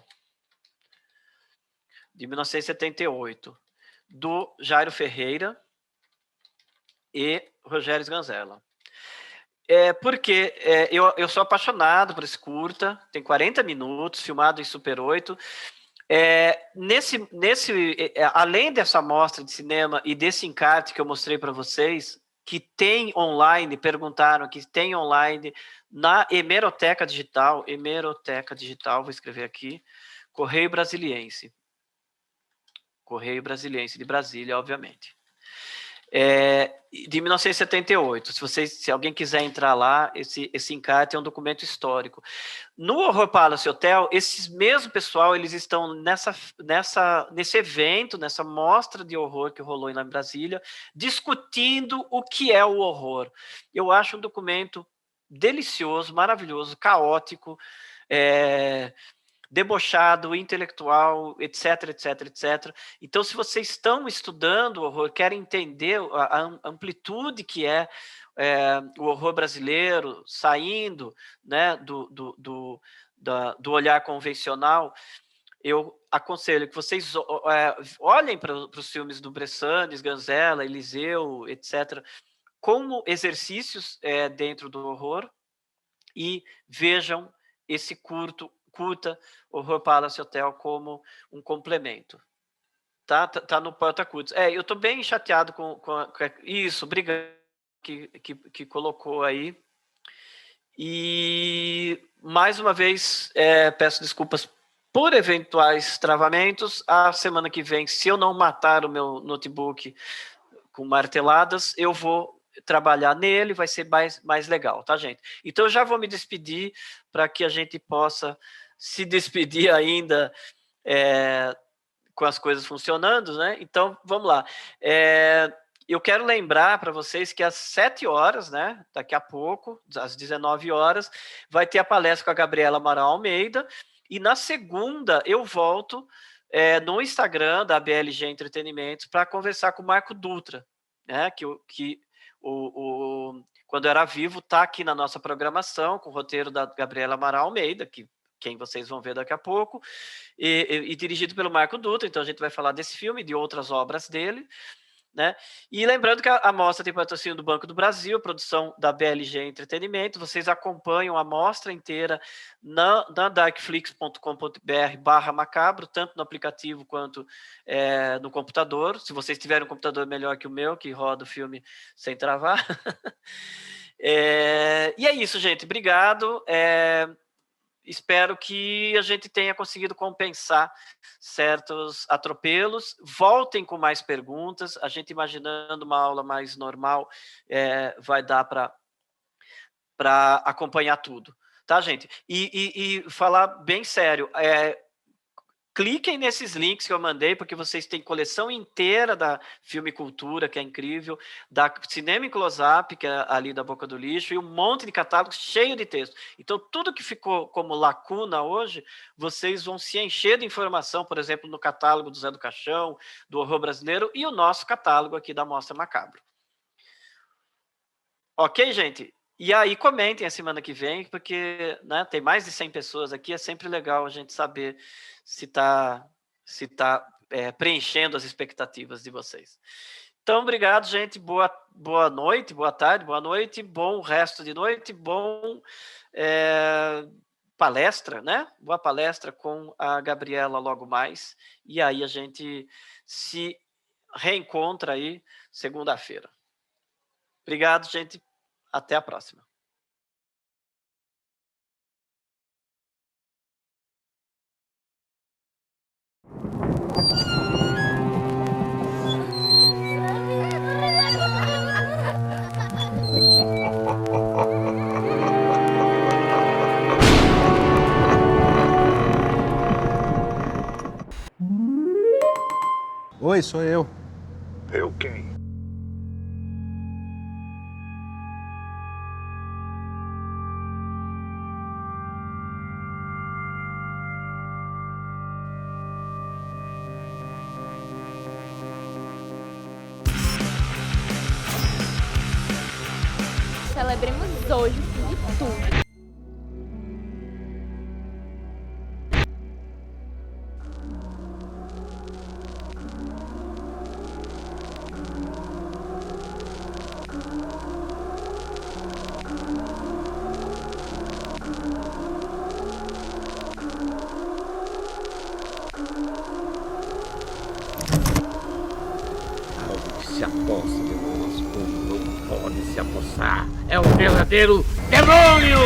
de 1978, do Jairo Ferreira e Rogério Sganzella. Porque eu sou apaixonado por esse curta, tem 40 minutos, filmado em Super 8. Além dessa mostra de cinema e desse encarte que eu mostrei para vocês, que tem online, perguntaram que tem online na Hemeroteca Digital, vou escrever aqui, Correio Brasiliense de Brasília, obviamente. de 1978. Se alguém quiser entrar lá, esse encarte é um documento histórico. No Horror Palace Hotel, esse mesmo pessoal, eles estão nesse evento, nessa mostra de horror que rolou lá em Brasília, discutindo o que é o horror. Eu acho um documento delicioso, maravilhoso, caótico, debochado, intelectual, etc, etc, etc. Então, se vocês estão estudando o horror, querem entender a amplitude que é o horror brasileiro, saindo, né, do olhar convencional, eu aconselho que vocês olhem para os filmes do Bressane, Sganzella, Eliseu, etc., como exercícios dentro do horror, e vejam esse curta Horror Palace Hotel como um complemento. Tá no Porta Curtas. Eu estou bem chateado com isso, obrigado que colocou aí. E, mais uma vez, peço desculpas por eventuais travamentos. A semana que vem, se eu não matar o meu notebook com marteladas, eu vou trabalhar nele, vai ser mais legal, tá, gente? Então, eu já vou me despedir para que a gente possa se despedir ainda com as coisas funcionando, né? Então, vamos lá. Eu quero lembrar para vocês que às 7 horas, né, daqui a pouco, às 19 horas, vai ter a palestra com a Gabriela Amaral Almeida, e na segunda eu volto no Instagram da BLG Entretenimentos para conversar com o Marco Dutra, né, que quando era vivo está aqui na nossa programação, com o roteiro da Gabriela Amaral Almeida, quem vocês vão ver daqui a pouco, e dirigido pelo Marco Dutra. Então a gente vai falar desse filme e de outras obras dele, né? E lembrando que a mostra tem patrocínio do Banco do Brasil, produção da BLG Entretenimento. Vocês acompanham a mostra inteira na darkflix.com.br/macabro, tanto no aplicativo quanto no computador. Se vocês tiverem um computador melhor que o meu, que roda o filme sem travar. E é isso, gente. Obrigado. Espero que a gente tenha conseguido compensar certos atropelos. Voltem com mais perguntas. A gente, imaginando uma aula mais normal, vai dar para acompanhar tudo. Tá, gente? E falar bem sério, cliquem nesses links que eu mandei, porque vocês têm coleção inteira da Filme Cultura, que é incrível, da Cinema em Close-Up, que é ali da Boca do Lixo, e um monte de catálogos cheio de texto. Então, tudo que ficou como lacuna hoje, vocês vão se encher de informação, por exemplo, no catálogo do Zé do Caixão, do Horror Brasileiro, e o nosso catálogo aqui da Mostra Macabro. Ok, gente? E aí, comentem a semana que vem, porque, né, tem mais de 100 pessoas aqui, é sempre legal a gente saber se tá preenchendo as expectativas de vocês. Então, obrigado, gente. Boa noite, boa tarde, boa noite, bom resto de noite, bom palestra, né? Boa palestra com a Gabriela logo mais. E aí a gente se reencontra aí segunda-feira. Obrigado, gente. Até a próxima. Oi, sou eu. Eu quem? Celebremos hoje o fim de tudo. Algo que se aposta de nós como não pode se apossar. É o verdadeiro demônio!